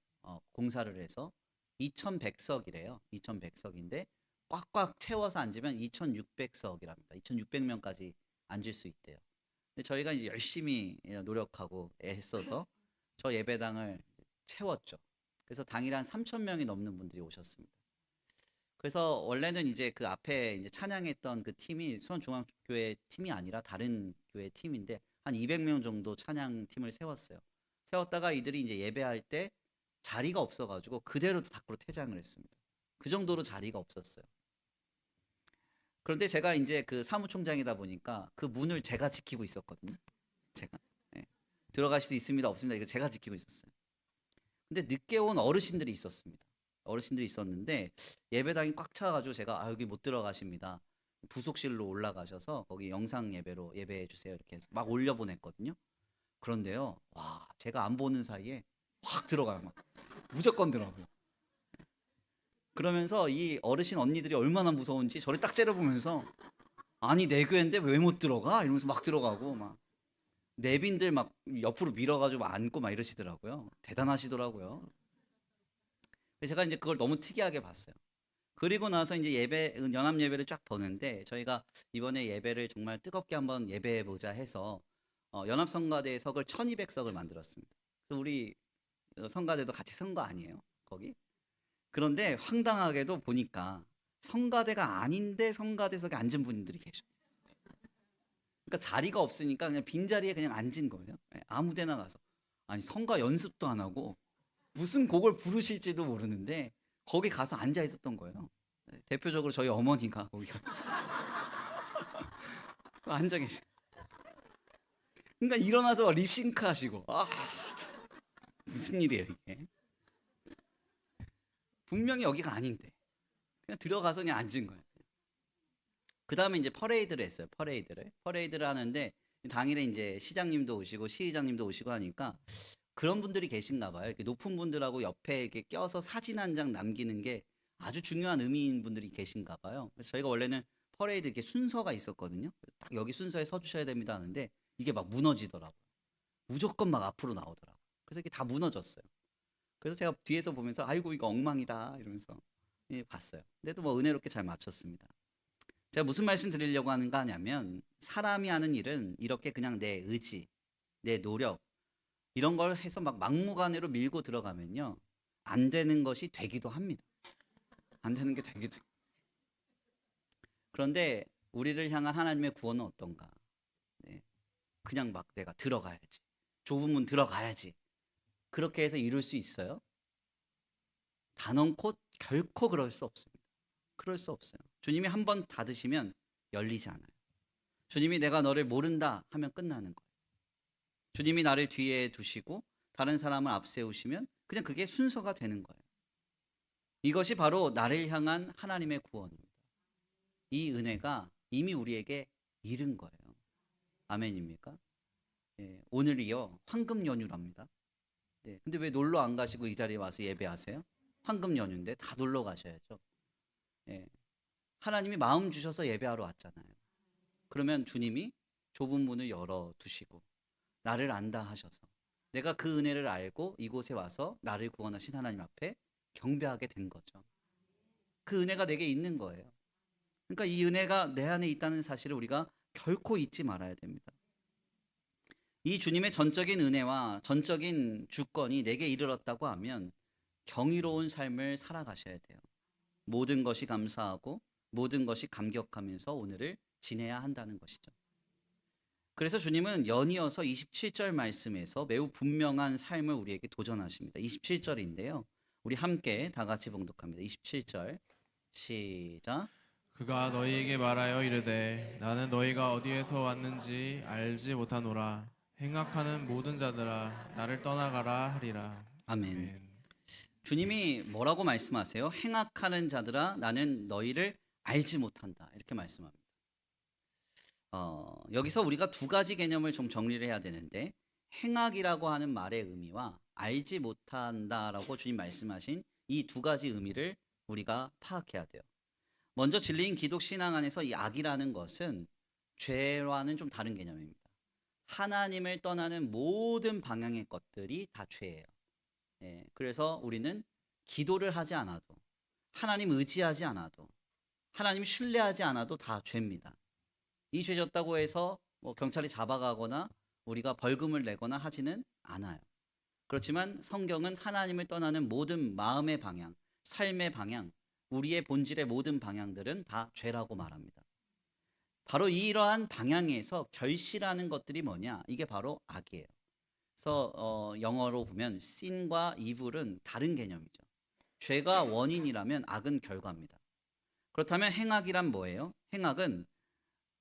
공사를 해서 2,100석이래요. 2,100석인데 꽉꽉 채워서 앉으면 2,600석이랍니다. 2,600명까지 앉을 수 있대요. 근데 저희가 이제 열심히 노력하고 애써서 저 예배당을 채웠죠. 그래서 당일 한 3,000명이 넘는 분들이 오셨습니다. 그래서 원래는 이제 그 앞에 이제 찬양했던 그 팀이 수원중앙교회 팀이 아니라 다른 교회 팀인데 한 200명 정도 찬양 팀을 세웠어요. 세웠다가 이들이 이제 예배할 때 자리가 없어가지고 그대로 밖으로 퇴장을 했습니다. 그 정도로 자리가 없었어요. 그런데 제가 이제 그 사무총장이다 보니까 그 문을 제가 지키고 있었거든요. 제가 들어갈 수도 있습니다, 없습니다. 이거 제가 지키고 있었어요. 근데 늦게 온 어르신들이 있었습니다. 어르신들이 있었는데 예배당이 꽉 차가지고 제가 여기 못 들어가십니다. 부속실로 올라가셔서 거기 영상 예배로 예배해 주세요. 이렇게 해서 막 올려보냈거든요. 그런데요, 와 제가 안 보는 사이에 확 들어가요. 막 무조건 들어가요. 그러면서 이 어르신 언니들이 얼마나 무서운지 저를 딱 째려보면서 아니 내 교회인데 왜 못 들어가? 이러면서 막 들어가고 막 내빈들 막 옆으로 밀어가지고 앉고 막 이러시더라고요. 대단하시더라고요. 제가 이제 그걸 너무 특이하게 봤어요. 그리고 나서 이제 연합 예배를 쫙 보는데 저희가 이번에 예배를 정말 뜨겁게 한번 예배해 보자 해서 연합 성가대 석을 1,200석을 만들었습니다. 그래서 우리 성가대도 같이 선 거 아니에요, 거기? 그런데 황당하게도 보니까 성가대가 아닌데 성가대석에 앉은 분들이 계셔. 그러니까 자리가 없으니까 그냥 빈자리에 그냥 앉은 거예요. 아무 데나 가서. 아니 성가 연습도 안 하고 무슨 곡을 부르실지도 모르는데 거기 가서 앉아 있었던 거예요. 대표적으로 저희 어머니가 거기 앉아 계시. 그러니까 일어나서 립싱크 하시고 무슨 일이에요 이게? 분명히 여기가 아닌데 그냥 들어가서 그냥 앉은 거예요. 그 다음에 이제 퍼레이드를 했어요. 퍼레이드를 하는데 당일에 이제 시장님도 오시고 시의장님도 오시고 하니까 그런 분들이 계신가 봐요. 이렇게 높은 분들하고 옆에 이렇게 껴서 사진 한 장 남기는 게 아주 중요한 의미인 분들이 계신가 봐요. 그래서 저희가 원래는 퍼레이드 이렇게 순서가 있었거든요. 딱 여기 순서에 서 주셔야 됩니다 하는데 이게 막 무너지더라고요. 무조건 막 앞으로 나오더라고요. 그래서 이게 다 무너졌어요. 그래서 제가 뒤에서 보면서 아이고 이거 엉망이다 이러면서 봤어요. 근데도 뭐 은혜롭게 잘 맞췄습니다. 제가 무슨 말씀 드리려고 하는가 하냐면 사람이 하는 일은 이렇게 그냥 내 의지, 내 노력 이런 걸 해서 막 막무가내로 밀고 들어가면요. 안 되는 것이 되기도 합니다. 안 되는 게 되기도 해요. 그런데 우리를 향한 하나님의 구원은 어떤가? 네. 그냥 막 내가 들어가야지. 좁은 문 들어가야지. 그렇게 해서 이룰 수 있어요? 단언코 결코 그럴 수 없습니다. 그럴 수 없어요. 주님이 한 번 닫으시면 열리지 않아요. 주님이 내가 너를 모른다 하면 끝나는 거예요. 주님이 나를 뒤에 두시고 다른 사람을 앞세우시면 그냥 그게 순서가 되는 거예요. 이것이 바로 나를 향한 하나님의 구원입니다. 이 은혜가 이미 우리에게 이른 거예요. 아멘입니까? 예, 오늘이요 황금 연휴랍니다. 예, 근데 왜 놀러 안 가시고 이 자리에 와서 예배하세요? 황금 연휴인데 다 놀러 가셔야죠. 예, 하나님이 마음 주셔서 예배하러 왔잖아요. 그러면 주님이 좁은 문을 열어 두시고 나를 안다 하셔서 내가 그 은혜를 알고 이곳에 와서 나를 구원하신 하나님 앞에 경배하게 된 거죠. 그 은혜가 내게 있는 거예요. 그러니까 이 은혜가 내 안에 있다는 사실을 우리가 결코 잊지 말아야 됩니다. 이 주님의 전적인 은혜와 전적인 주권이 내게 이르렀다고 하면 경이로운 삶을 살아가셔야 돼요. 모든 것이 감사하고 모든 것이 감격하면서 오늘을 지내야 한다는 것이죠. 그래서 주님은 연이어서 27절 말씀에서 매우 분명한 삶을 우리에게 도전하십니다. 27절인데요. 우리 함께 다 같이 봉독합니다. 27절 시작. 그가 너희에게 말하여 이르되 나는 너희가 어디에서 왔는지 알지 못하노라. 행악하는 모든 자들아 나를 떠나가라 하리라. 아멘. 아멘. 주님이 뭐라고 말씀하세요? 행악하는 자들아 나는 너희를 알지 못한다. 이렇게 말씀합니다. 여기서 우리가 두 가지 개념을 좀 정리를 해야 되는데 행악이라고 하는 말의 의미와 알지 못한다라고 주님 말씀하신 이 두 가지 의미를 우리가 파악해야 돼요. 먼저 진리인 기독 신앙 안에서 이 악이라는 것은 죄와는 좀 다른 개념입니다. 하나님을 떠나는 모든 방향의 것들이 다 죄예요. 예, 그래서 우리는 기도를 하지 않아도 하나님 의지하지 않아도 하나님 신뢰하지 않아도 다 죄입니다. 이 죄 졌다고 해서 뭐 경찰이 잡아가거나 우리가 벌금을 내거나 하지는 않아요. 그렇지만 성경은 하나님을 떠나는 모든 마음의 방향, 삶의 방향, 우리의 본질의 모든 방향들은 다 죄라고 말합니다. 바로 이러한 방향에서 결실하는 것들이 뭐냐? 이게 바로 악이에요. 그래서 영어로 보면 sin과 evil은 다른 개념이죠. 죄가 원인이라면 악은 결과입니다. 그렇다면 행악이란 뭐예요? 행악은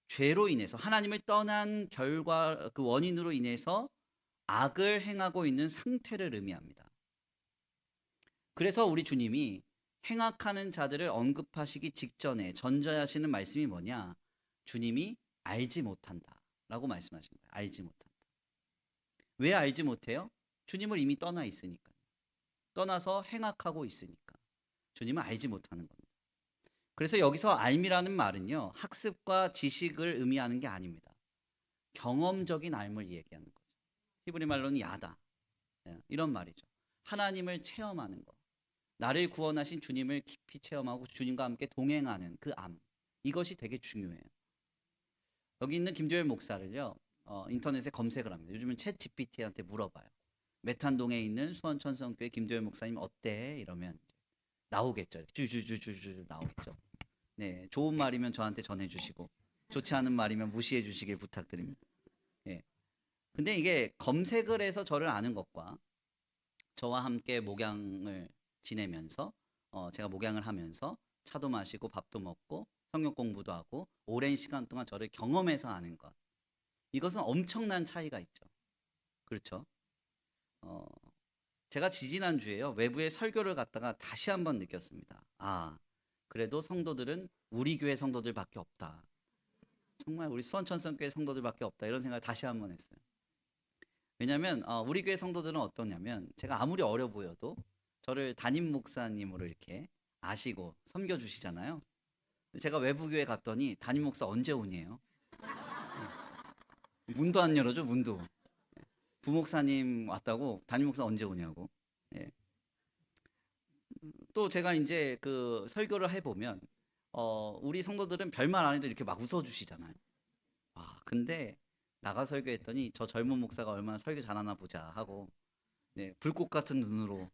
죄로 인해서 하나님을 떠난 결과 그 원인으로 인해서 악을 행하고 있는 상태를 의미합니다. 그래서 우리 주님이 행악하는 자들을 언급하시기 직전에 전제하시는 말씀이 뭐냐? 주님이 알지 못한다라고 말씀하신 거예요. 알지 못한다. 왜 알지 못해요? 주님을 이미 떠나 있으니까. 떠나서 행악하고 있으니까. 주님을 알지 못하는 겁니다. 그래서 여기서 알미라는 말은요. 학습과 지식을 의미하는 게 아닙니다. 경험적인 알을 얘기하는 거죠. 히브리 말로는 야다. 이런 말이죠. 하나님을 체험하는 것. 나를 구원하신 주님을 깊이 체험하고 주님과 함께 동행하는 그 암. 이것이 되게 중요해요. 여기 있는 김도열 목사를요. 인터넷에 검색을 합니다. 요즘은 챗 GPT한테 물어봐요. 메탄동에 있는 수원천성교회 김도열 목사님 어때? 이러면 나오겠죠. 주주주주주 나오겠죠. 네, 좋은 말이면 저한테 전해주시고 좋지 않은 말이면 무시해 주시길 부탁드립니다. 예. 근데 이게 검색을 해서 저를 아는 것과 저와 함께 목양을 지내면서 제가 목양을 하면서 차도 마시고 밥도 먹고 성경 공부도 하고 오랜 시간 동안 저를 경험해서 아는 것. 이것은 엄청난 차이가 있죠. 그렇죠? 제가 지지난주에요. 외부에 설교를 갔다가 다시 한번 느꼈습니다. 아, 그래도 성도들은 우리 교회 성도들밖에 없다. 정말 우리 수원천성교회 성도들밖에 없다. 이런 생각을 다시 한번 했어요. 왜냐하면 우리 교회 성도들은 어떠냐면 제가 아무리 어려 보여도 저를 담임 목사님으로 이렇게 아시고 섬겨주시잖아요. 제가 외부 교회 갔더니 담임 목사 언제 오니에요? 문도 안 열어줘, 문도. 부목사님 왔다고 담임 목사 언제 오냐고. 예. 또 제가 이제 그 설교를 해보면 우리 성도들은 별말 안 해도 이렇게 막 웃어주시잖아요. 근데 나가 설교했더니 저 젊은 목사가 얼마나 설교 잘하나 보자 하고 네, 불꽃 같은 눈으로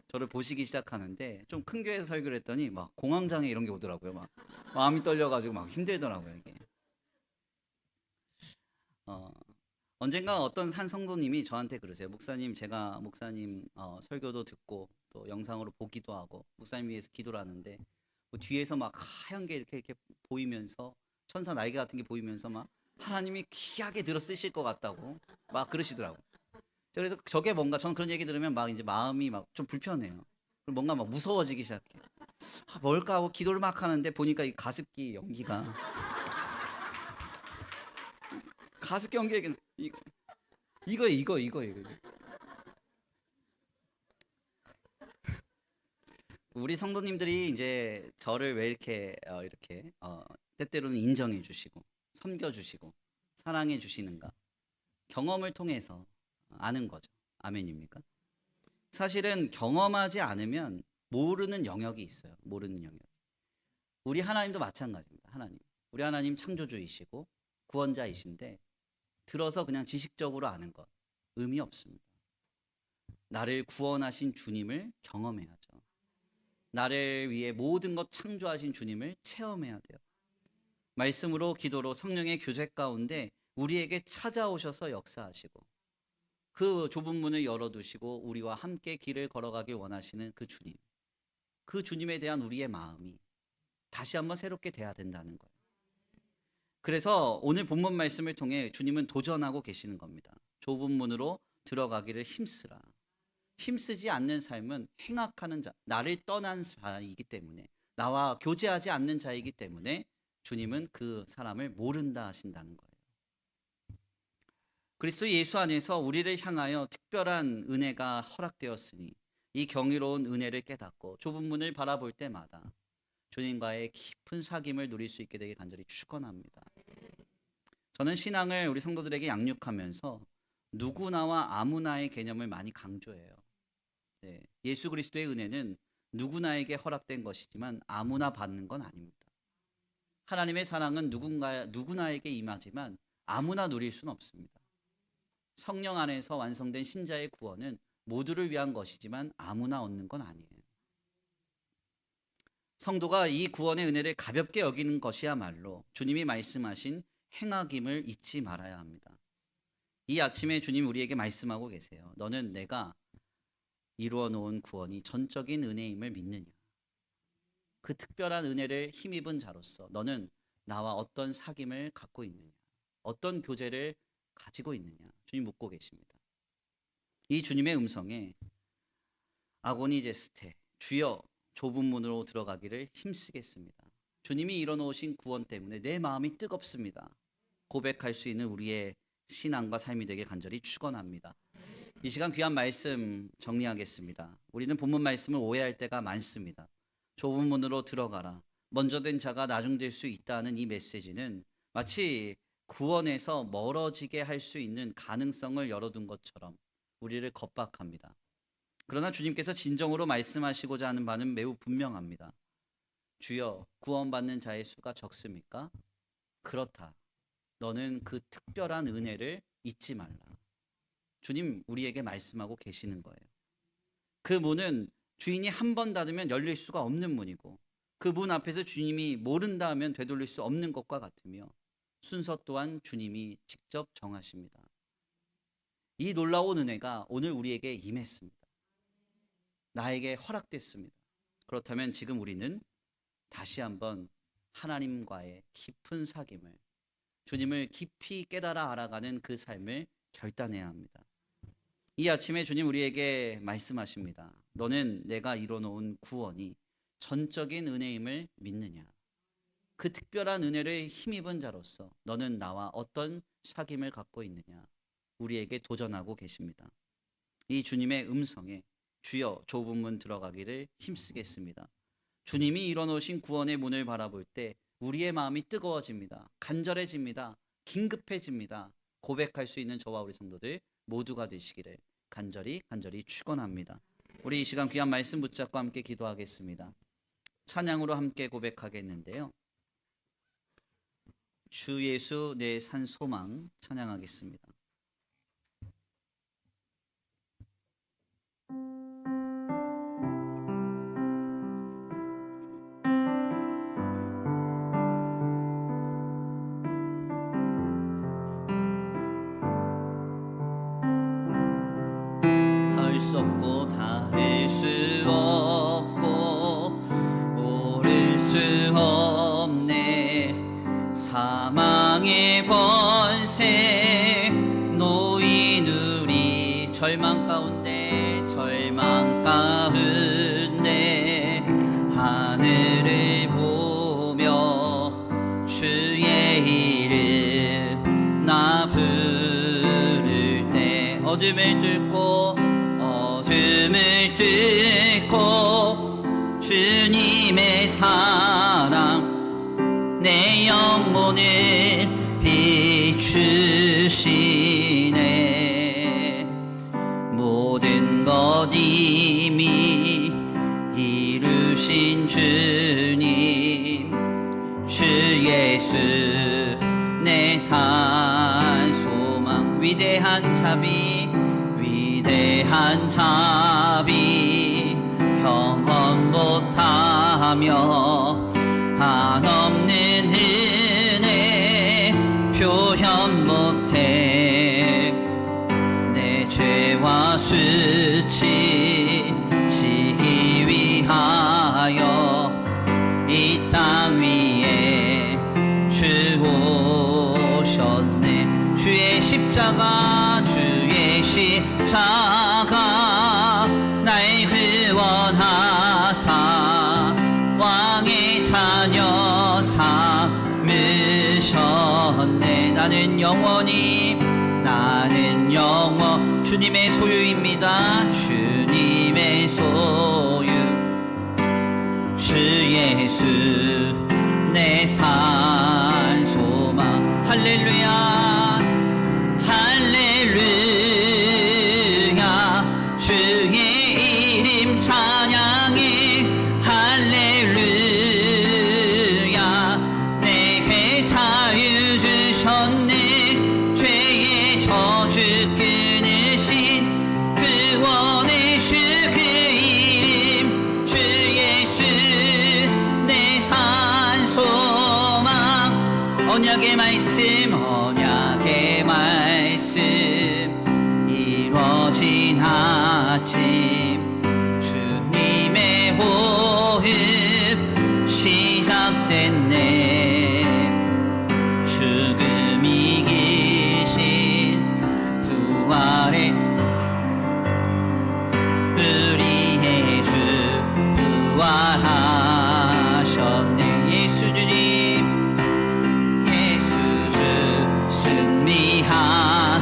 저를 보시기 시작하는데, 좀 큰 교회에서 설교를 했더니 막 공황장애 이런 게 오더라고요. 막 마음이 떨려가지고 막 힘들더라고요 이게. 어, 언젠가 어떤 한 성도님이 저한테 그러세요. 목사님, 제가 목사님 설교도 듣고 또 영상으로 보기도 하고 목사님 위해서 기도를 하는데 뭐 뒤에서 막 하얀 게 이렇게 보이면서 천사 날개 같은 게 보이면서 막 하나님이 귀하게 들어 쓰실 것 같다고 막 그러시더라고. 그래서 저게 뭔가, 저는 그런 얘기 들으면 막 이제 마음이 막 좀 불편해요. 그리고 뭔가 막 무서워지기 시작해. 뭘까 하고 기도를 막 하는데 보니까 이 가습기 연기가 가습기 연기 이거. 우리 성도님들이 이제 저를 왜 이렇게 때때로는 인정해 주시고 섬겨 주시고 사랑해 주시는가, 경험을 통해서 아는 거죠. 아멘입니까? 사실은 경험하지 않으면 모르는 영역이 있어요. 모르는 영역. 우리 하나님도 마찬가지입니다. 우리 하나님 창조주이시고 구원자이신데 들어서 그냥 지식적으로 아는 것 의미 없습니다. 나를 구원하신 주님을 경험해야죠. 나를 위해 모든 것 창조하신 주님을 체험해야 돼요. 말씀으로, 기도로, 성령의 교제 가운데 우리에게 찾아오셔서 역사하시고 그 좁은 문을 열어두시고 우리와 함께 길을 걸어가길 원하시는 그 주님, 그 주님에 대한 우리의 마음이 다시 한번 새롭게 돼야 된다는 거예요. 그래서 오늘 본문 말씀을 통해 주님은 도전하고 계시는 겁니다. 좁은 문으로 들어가기를 힘쓰라. 힘쓰지 않는 삶은 행악하는 자, 나를 떠난 자이기 때문에, 나와 교제하지 않는 자이기 때문에 주님은 그 사람을 모른다 하신다는 거예요. 그리스도 예수 안에서 우리를 향하여 특별한 은혜가 허락되었으니 이 경이로운 은혜를 깨닫고 좁은 문을 바라볼 때마다 주님과의 깊은 사귐을 누릴 수 있게 되길 간절히 축원합니다. 저는 신앙을 우리 성도들에게 양육하면서 누구나와 아무나의 개념을 많이 강조해요. 네, 예수 그리스도의 은혜는 누구나에게 허락된 것이지만 아무나 받는 건 아닙니다. 하나님의 사랑은 누구나에게 임하지만 아무나 누릴 수는 없습니다. 성령 안에서 완성된 신자의 구원은 모두를 위한 것이지만 아무나 얻는 건 아니에요. 성도가 이 구원의 은혜를 가볍게 여기는 것이야말로 주님이 말씀하신 행악임을 잊지 말아야 합니다. 이 아침에 주님 우리에게 말씀하고 계세요. 너는 내가 이루어 놓은 구원이 전적인 은혜임을 믿느냐? 그 특별한 은혜를 힘입은 자로서 너는 나와 어떤 사귐을 갖고 있느냐? 어떤 교제를 가지고 있느냐? 주님 묻고 계십니다. 이 주님의 음성에 아고니제스테, 주여 좁은 문으로 들어가기를 힘쓰겠습니다. 주님이 이뤄놓으신 구원 때문에 내 마음이 뜨겁습니다. 고백할 수 있는 우리의 신앙과 삶이 되길 간절히 축원합니다. 이 시간 귀한 말씀 정리하겠습니다. 우리는 본문 말씀을 오해할 때가 많습니다. 좁은 문으로 들어가라. 먼저 된 자가 나중될 수 있다는 이 메시지는 마치 구원에서 멀어지게 할 수 있는 가능성을 열어둔 것처럼 우리를 겁박합니다. 그러나 주님께서 진정으로 말씀하시고자 하는 바는 매우 분명합니다. 주여, 구원받는 자의 수가 적습니까? 그렇다. 너는 그 특별한 은혜를 잊지 말라. 주님 우리에게 말씀하고 계시는 거예요. 그 문은 주인이 한 번 닫으면 열릴 수가 없는 문이고, 그 문 앞에서 주님이 모른다 하면 되돌릴 수 없는 것과 같으며, 순서 또한 주님이 직접 정하십니다. 이 놀라운 은혜가 오늘 우리에게 임했습니다. 나에게 허락됐습니다. 그렇다면 지금 우리는 다시 한번 하나님과의 깊은 사귐을, 주님을 깊이 깨달아 알아가는 그 삶을 결단해야 합니다. 이 아침에 주님 우리에게 말씀하십니다. 너는 내가 이뤄놓은 구원이 전적인 은혜임을 믿느냐? 그 특별한 은혜를 힘입은 자로서 너는 나와 어떤 사귐을 갖고 있느냐? 우리에게 도전하고 계십니다. 이 주님의 음성에 주여 좁은 문 들어가기를 힘쓰겠습니다. 주님이 이뤄놓으신 구원의 문을 바라볼 때 우리의 마음이 뜨거워집니다. 간절해집니다. 긴급해집니다. 고백할 수 있는 저와 우리 성도들 모두가 되시기를 간절히 축원합니다. 우리 이 시간 귀한 말씀 붙잡고 함께 기도하겠습니다. 찬양으로 함께 고백하겠는데요. 주 예수 내 산 소망 찬양하겠습니다. 할 수 없고 닿을 수 없고 오를 수 없네. 사망의 권세 노인 우리 절망 가운데 하늘을 보며 주의 이름 나 부를 때 어둠을 뚫고 주님의 사랑 내 영혼을 비추시네. 모든 것 이미 이루신 주님 주 예수 내 산 소망 위대한 자비 경험 못하며 한없는 은혜 표현 못해 내 죄와 수치 지기 위하여 이 땅 위에 주 오셨네. 주의 십자가 날 구원하사 왕의 자녀 삼으셨네. 나는 영원 주님의 소유입니다. 주님의 소유 주 예수 내 산 소망. 할렐루야 할렐루야 주의 이름 찬양해. 할렐루야 내게 자유 주셨네. 죄의 저주 끊으신 구원의 주 그 이름 주 예수 내 산 소망. 언약의 말씀 이루어진 아침 주님의 호흡 시작됐네. 죽음 이기신 부활의 우리의 주 부활하셨네. 예수 주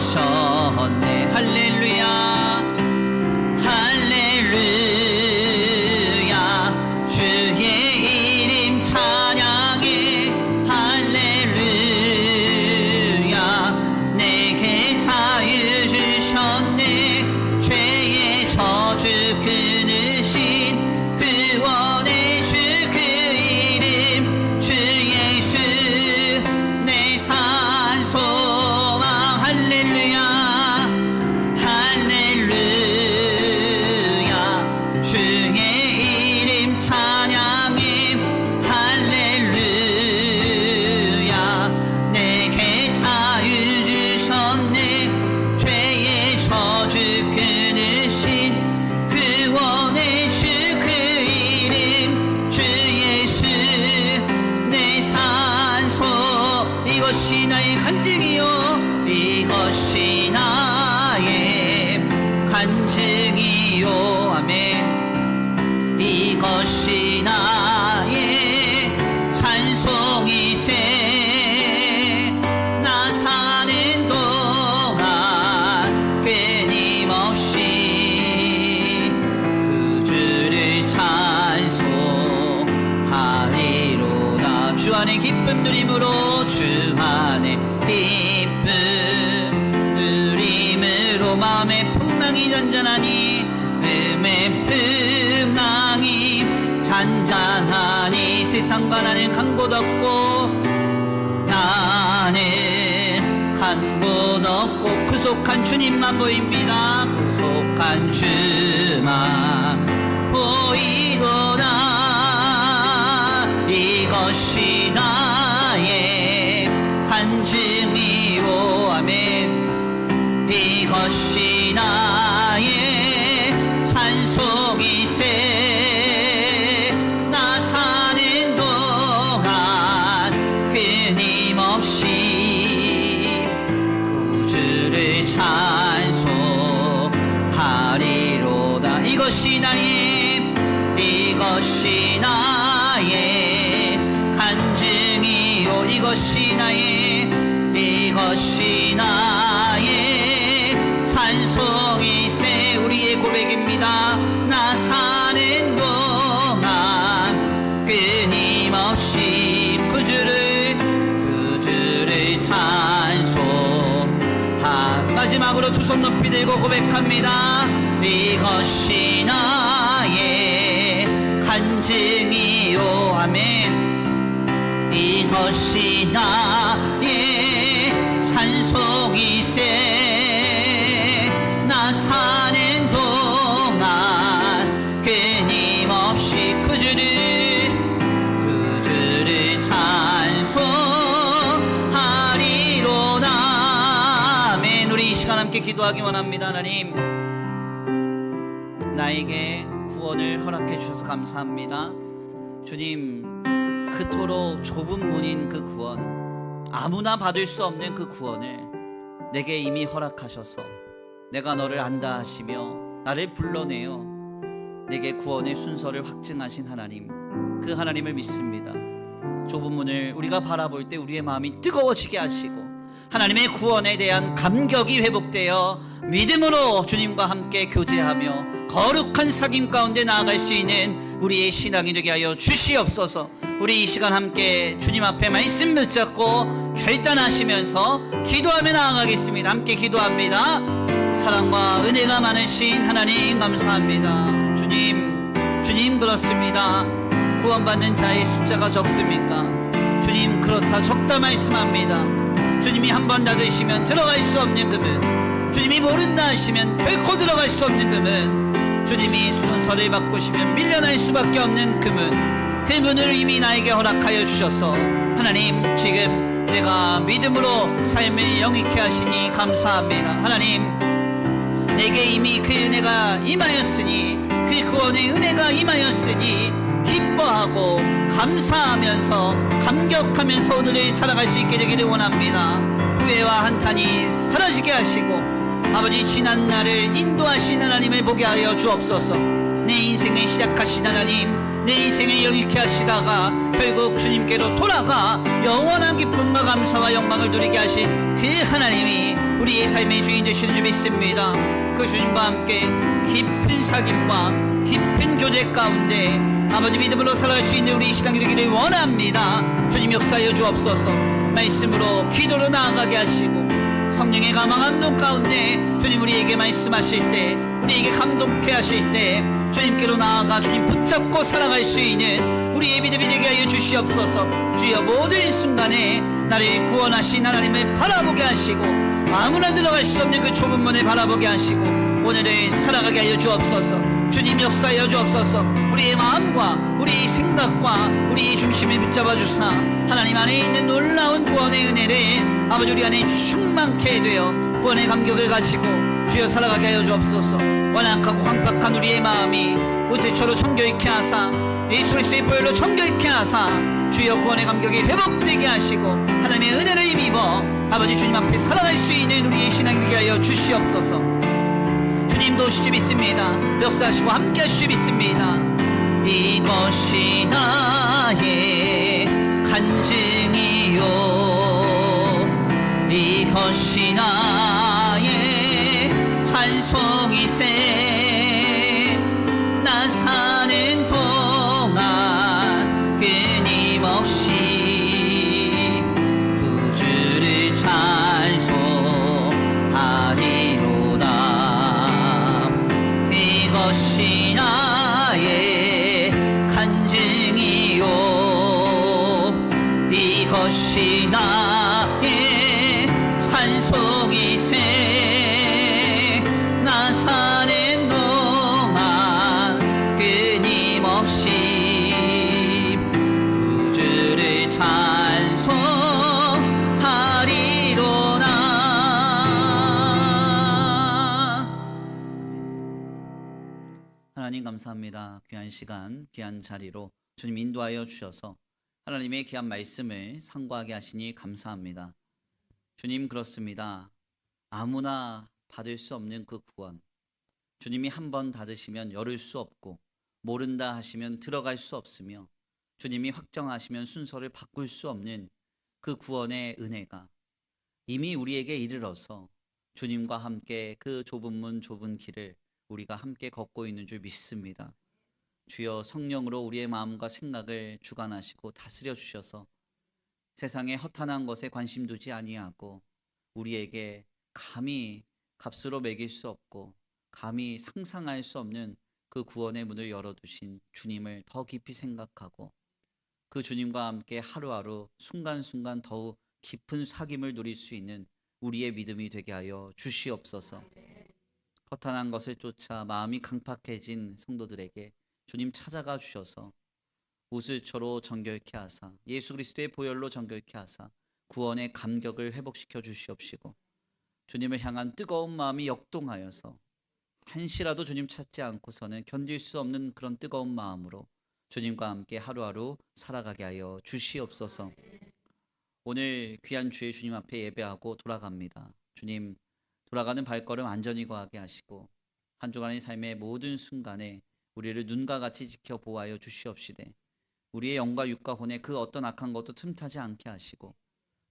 승리하셨네. 할렐루야 할렐루야 주의 이름 찬양해. 할렐루야 내게 자유 주셨네. 죄의 저주 끊으신 구원의 주 그 이름 주 예수 내 산 소망. 할렐루야 할렐루야 주의 이름 찬양해. 할렐루야 내게 자유 주셨네. 죄의 저주 끊으신 구원의 주 그 이름 주 예수 내 산소. 이것이 나의 간증이요 이것이 나의 간증이요. 아멘. 이것이 나의 찬송이세. 나 사는 동안 끊임없이 구주를 찬송하리로다. 주 안에 기쁨 누림으로 주 안에 기쁨 누림으로 마음의 풍랑이 잔잔하니 음의 세상과 나는 간 곳 없고 나는 간 곳 없고 구속한 주님만 보입니다. 구속한 주만 보이도다. 이것이 나의 간증이요 아멘. 이것이 나의 찬송이세. 나 사는 동안 끊임없이 구주를 찬송하리로다. 이것이 나의 간증이요. 이것이 나의 찬송이세. 우리의 고백입니다. 나 사는 동안 끊임없이 구주를 마지막으로 두 손 높이 들고 고백합니다. 이것이 나의 간증이요 아멘. 이것이 나의 찬송이세. 나 사는 동안 끊임없이 구주를 찬송하리로다. 아멘. 우리 이 시간 함께 기도하기 원합니다. 하나님, 나에게 구원을 허락해 주셔서 감사합니다. 주님, 그토록 좁은 문인 그 구원, 아무나 받을 수 없는 그 구원을 내게 이미 허락하셔서 내가 너를 안다 하시며 나를 불러내어 내게 구원의 순서를 확증하신 하나님, 그 하나님을 믿습니다. 좁은 문을 우리가 바라볼 때 우리의 마음이 뜨거워지게 하시고 하나님의 구원에 대한 감격이 회복되어 믿음으로 주님과 함께 교제하며 거룩한 사귐 가운데 나아갈 수 있는 우리의 신앙이 되게 하여 주시옵소서. 우리 이 시간 함께 주님 앞에 말씀 붙잡고 결단하시면서 기도하며 나아가겠습니다. 함께 기도합니다. 사랑과 은혜가 많으신 하나님 감사합니다. 주님 그렇습니다. 구원받는 자의 숫자가 적습니까? 주님, 그렇다 적다 말씀합니다. 주님이 한 번 닫으시면 들어갈 수 없는 금은, 주님이 모른다 하시면 결코 들어갈 수 없는 금은, 주님이 순서를 바꾸시면 밀려날 수밖에 없는 금은, 그 문을 이미 나에게 허락하여 주셔서 하나님, 지금 내가 믿음으로 삶을 영위케 하시니 감사합니다. 하나님, 내게 이미 그 은혜가 임하였으니, 그 구원의 은혜가 임하였으니 기뻐하고 감사하면서 감격하면서 오늘을 살아갈 수 있게 되기를 원합니다. 후회와 한탄이 사라지게 하시고 아버지, 지난 날을 인도하신 하나님을 보게 하여 주옵소서. 내 인생을 시작하신 하나님, 내 인생을 영위케 하시다가 결국 주님께로 돌아가 영원한 기쁨과 감사와 영광을 누리게 하신 그 하나님이 우리의 삶의 주인 되시는 줄 믿습니다. 그 주님과 함께 깊은 사귐과 깊은 교제 가운데 아버지, 믿음으로 살아갈 수 있는 우리 이 신앙이 되기를 원합니다. 주님 역사하여 주옵소서. 말씀으로 기도로 나아가게 하시고 성령의 감화감 동 가운데 주님 우리에게 말씀하실 때, 우리에게 감동케 하실 때 주님께로 나아가 주님 붙잡고 살아갈 수 있는 우리의 믿음이 되게 하여 주시옵소서. 주여, 모든 순간에 나를 구원하신 하나님을 바라보게 하시고 아무나 들어갈 수 없는 그 좁은 문을 바라보게 하시고 오늘을 살아가게 하여 주옵소서. 주님 역사하여 주옵소서. 우리의 마음과 우리의 생각과 우리의 중심을 붙잡아 주사 하나님 안에 있는 놀라운 구원의 은혜를 아버지 우리 안에 충만케 되어 구원의 감격을 가지고 주여 살아가게 하여 주옵소서. 완악하고 황팍한 우리의 마음이 우슬처로 정결케 하사 예수 그리스도의 보혈로 정결케 하사 주여 구원의 감격이 회복되게 하시고 하나님의 은혜를 힘입어 아버지 주님 앞에 살아갈 수 있는 우리의 신앙이 되게 하여 주시옵소서. 주님도 오실 줄 믿습니다. 역사하시고 함께 하실 줄 믿습니다. 이것이 나의 간증이요, 이것이 나의 찬송이세. 나 사는 동안 끊임없이 구주를 찬송하리로다. 이것이 나의 간증이요, 이것이 나의 산속이세. 나 사는 동안 끊임없이 구주를 찬송하리로다. 하나님 감사합니다. 귀한 시간, 귀한 자리로 주님 인도하여 주셔서 하나님의 귀한 말씀을 상고하게 하시니 감사합니다. 주님, 그렇습니다. 아무나 받을 수 없는 그 구원, 주님이 한 번 닫으시면 열을 수 없고, 모른다 하시면 들어갈 수 없으며, 주님이 확정하시면 순서를 바꿀 수 없는 그 구원의 은혜가 이미 우리에게 이르러서 주님과 함께 그 좁은 문 좁은 길을 우리가 함께 걷고 있는 줄 믿습니다. 주여, 성령으로 우리의 마음과 생각을 주관하시고 다스려 주셔서 세상의 허탄한 것에 관심 두지 아니하고, 우리에게 감히 값으로 매길 수 없고 감히 상상할 수 없는 그 구원의 문을 열어두신 주님을 더 깊이 생각하고, 그 주님과 함께 하루하루 순간순간 더욱 깊은 사귐을 누릴 수 있는 우리의 믿음이 되게 하여 주시옵소서. 허탄한 것을 쫓아 마음이 강팍해진 성도들에게 주님 찾아가 주셔서 우슬초로 정결케 하사, 예수 그리스도의 보혈로 정결케 하사 구원의 감격을 회복시켜 주시옵시고, 주님을 향한 뜨거운 마음이 역동하여서 한시라도 주님 찾지 않고서는 견딜 수 없는 그런 뜨거운 마음으로 주님과 함께 하루하루 살아가게 하여 주시옵소서. 오늘 귀한 주의 주님 앞에 예배하고 돌아갑니다. 주님, 돌아가는 발걸음 안전히 거하게 하시고, 한 주간의 삶의 모든 순간에 우리를 눈과 같이 지켜 보호하여 주시옵시되, 우리의 영과 육과 혼에 그 어떤 악한 것도 틈타지 않게 하시고,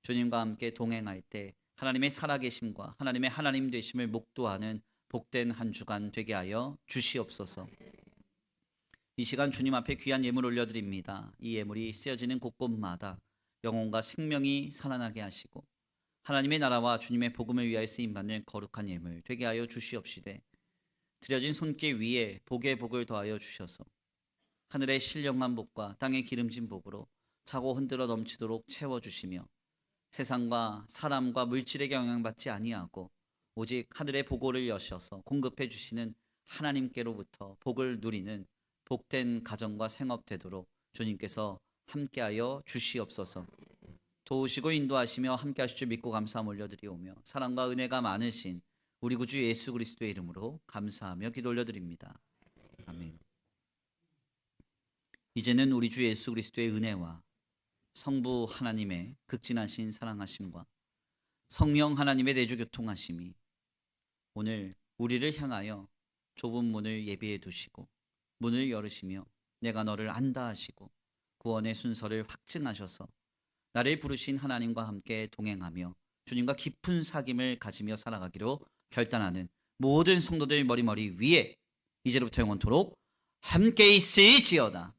주님과 함께 동행할 때 하나님의 살아계심과 하나님의 하나님 되심을 목도하는 복된 한 주간 되게 하여 주시옵소서. 이 시간 주님 앞에 귀한 예물 올려드립니다. 이 예물이 쓰여지는 곳곳마다 영혼과 생명이 살아나게 하시고, 하나님의 나라와 주님의 복음을 위하여 쓰임받는 거룩한 예물 되게 하여 주시옵시되, 드려진 손길 위에 복의 복을 더하여 주셔서 하늘의 신령한 복과 땅의 기름진 복으로 차고 흔들어 넘치도록 채워주시며, 세상과 사람과 물질에게 영향받지 아니하고 오직 하늘의 보고를 여셔서 공급해 주시는 하나님께로부터 복을 누리는 복된 가정과 생업 되도록 주님께서 함께하여 주시옵소서. 도우시고 인도하시며 함께하실 줄 믿고 감사함 올려드리오며, 사랑과 은혜가 많으신 우리 구주 예수 그리스도의 이름으로 감사하며 기도 올려드립니다. 아멘. 이제는 우리 주 예수 그리스도의 은혜와 성부 하나님의 극진하신 사랑하심과 성령 하나님의 내주 교통하심이 오늘 우리를 향하여 좁은 문을 예비해 두시고 문을 열으시며 내가 너를 안다 하시고 구원의 순서를 확증하셔서 나를 부르신 하나님과 함께 동행하며 주님과 깊은 사귐을 가지며 살아가기로 결단하는 모든 성도들 머리머리 위에 이제로부터 영원토록 함께 있을지어다.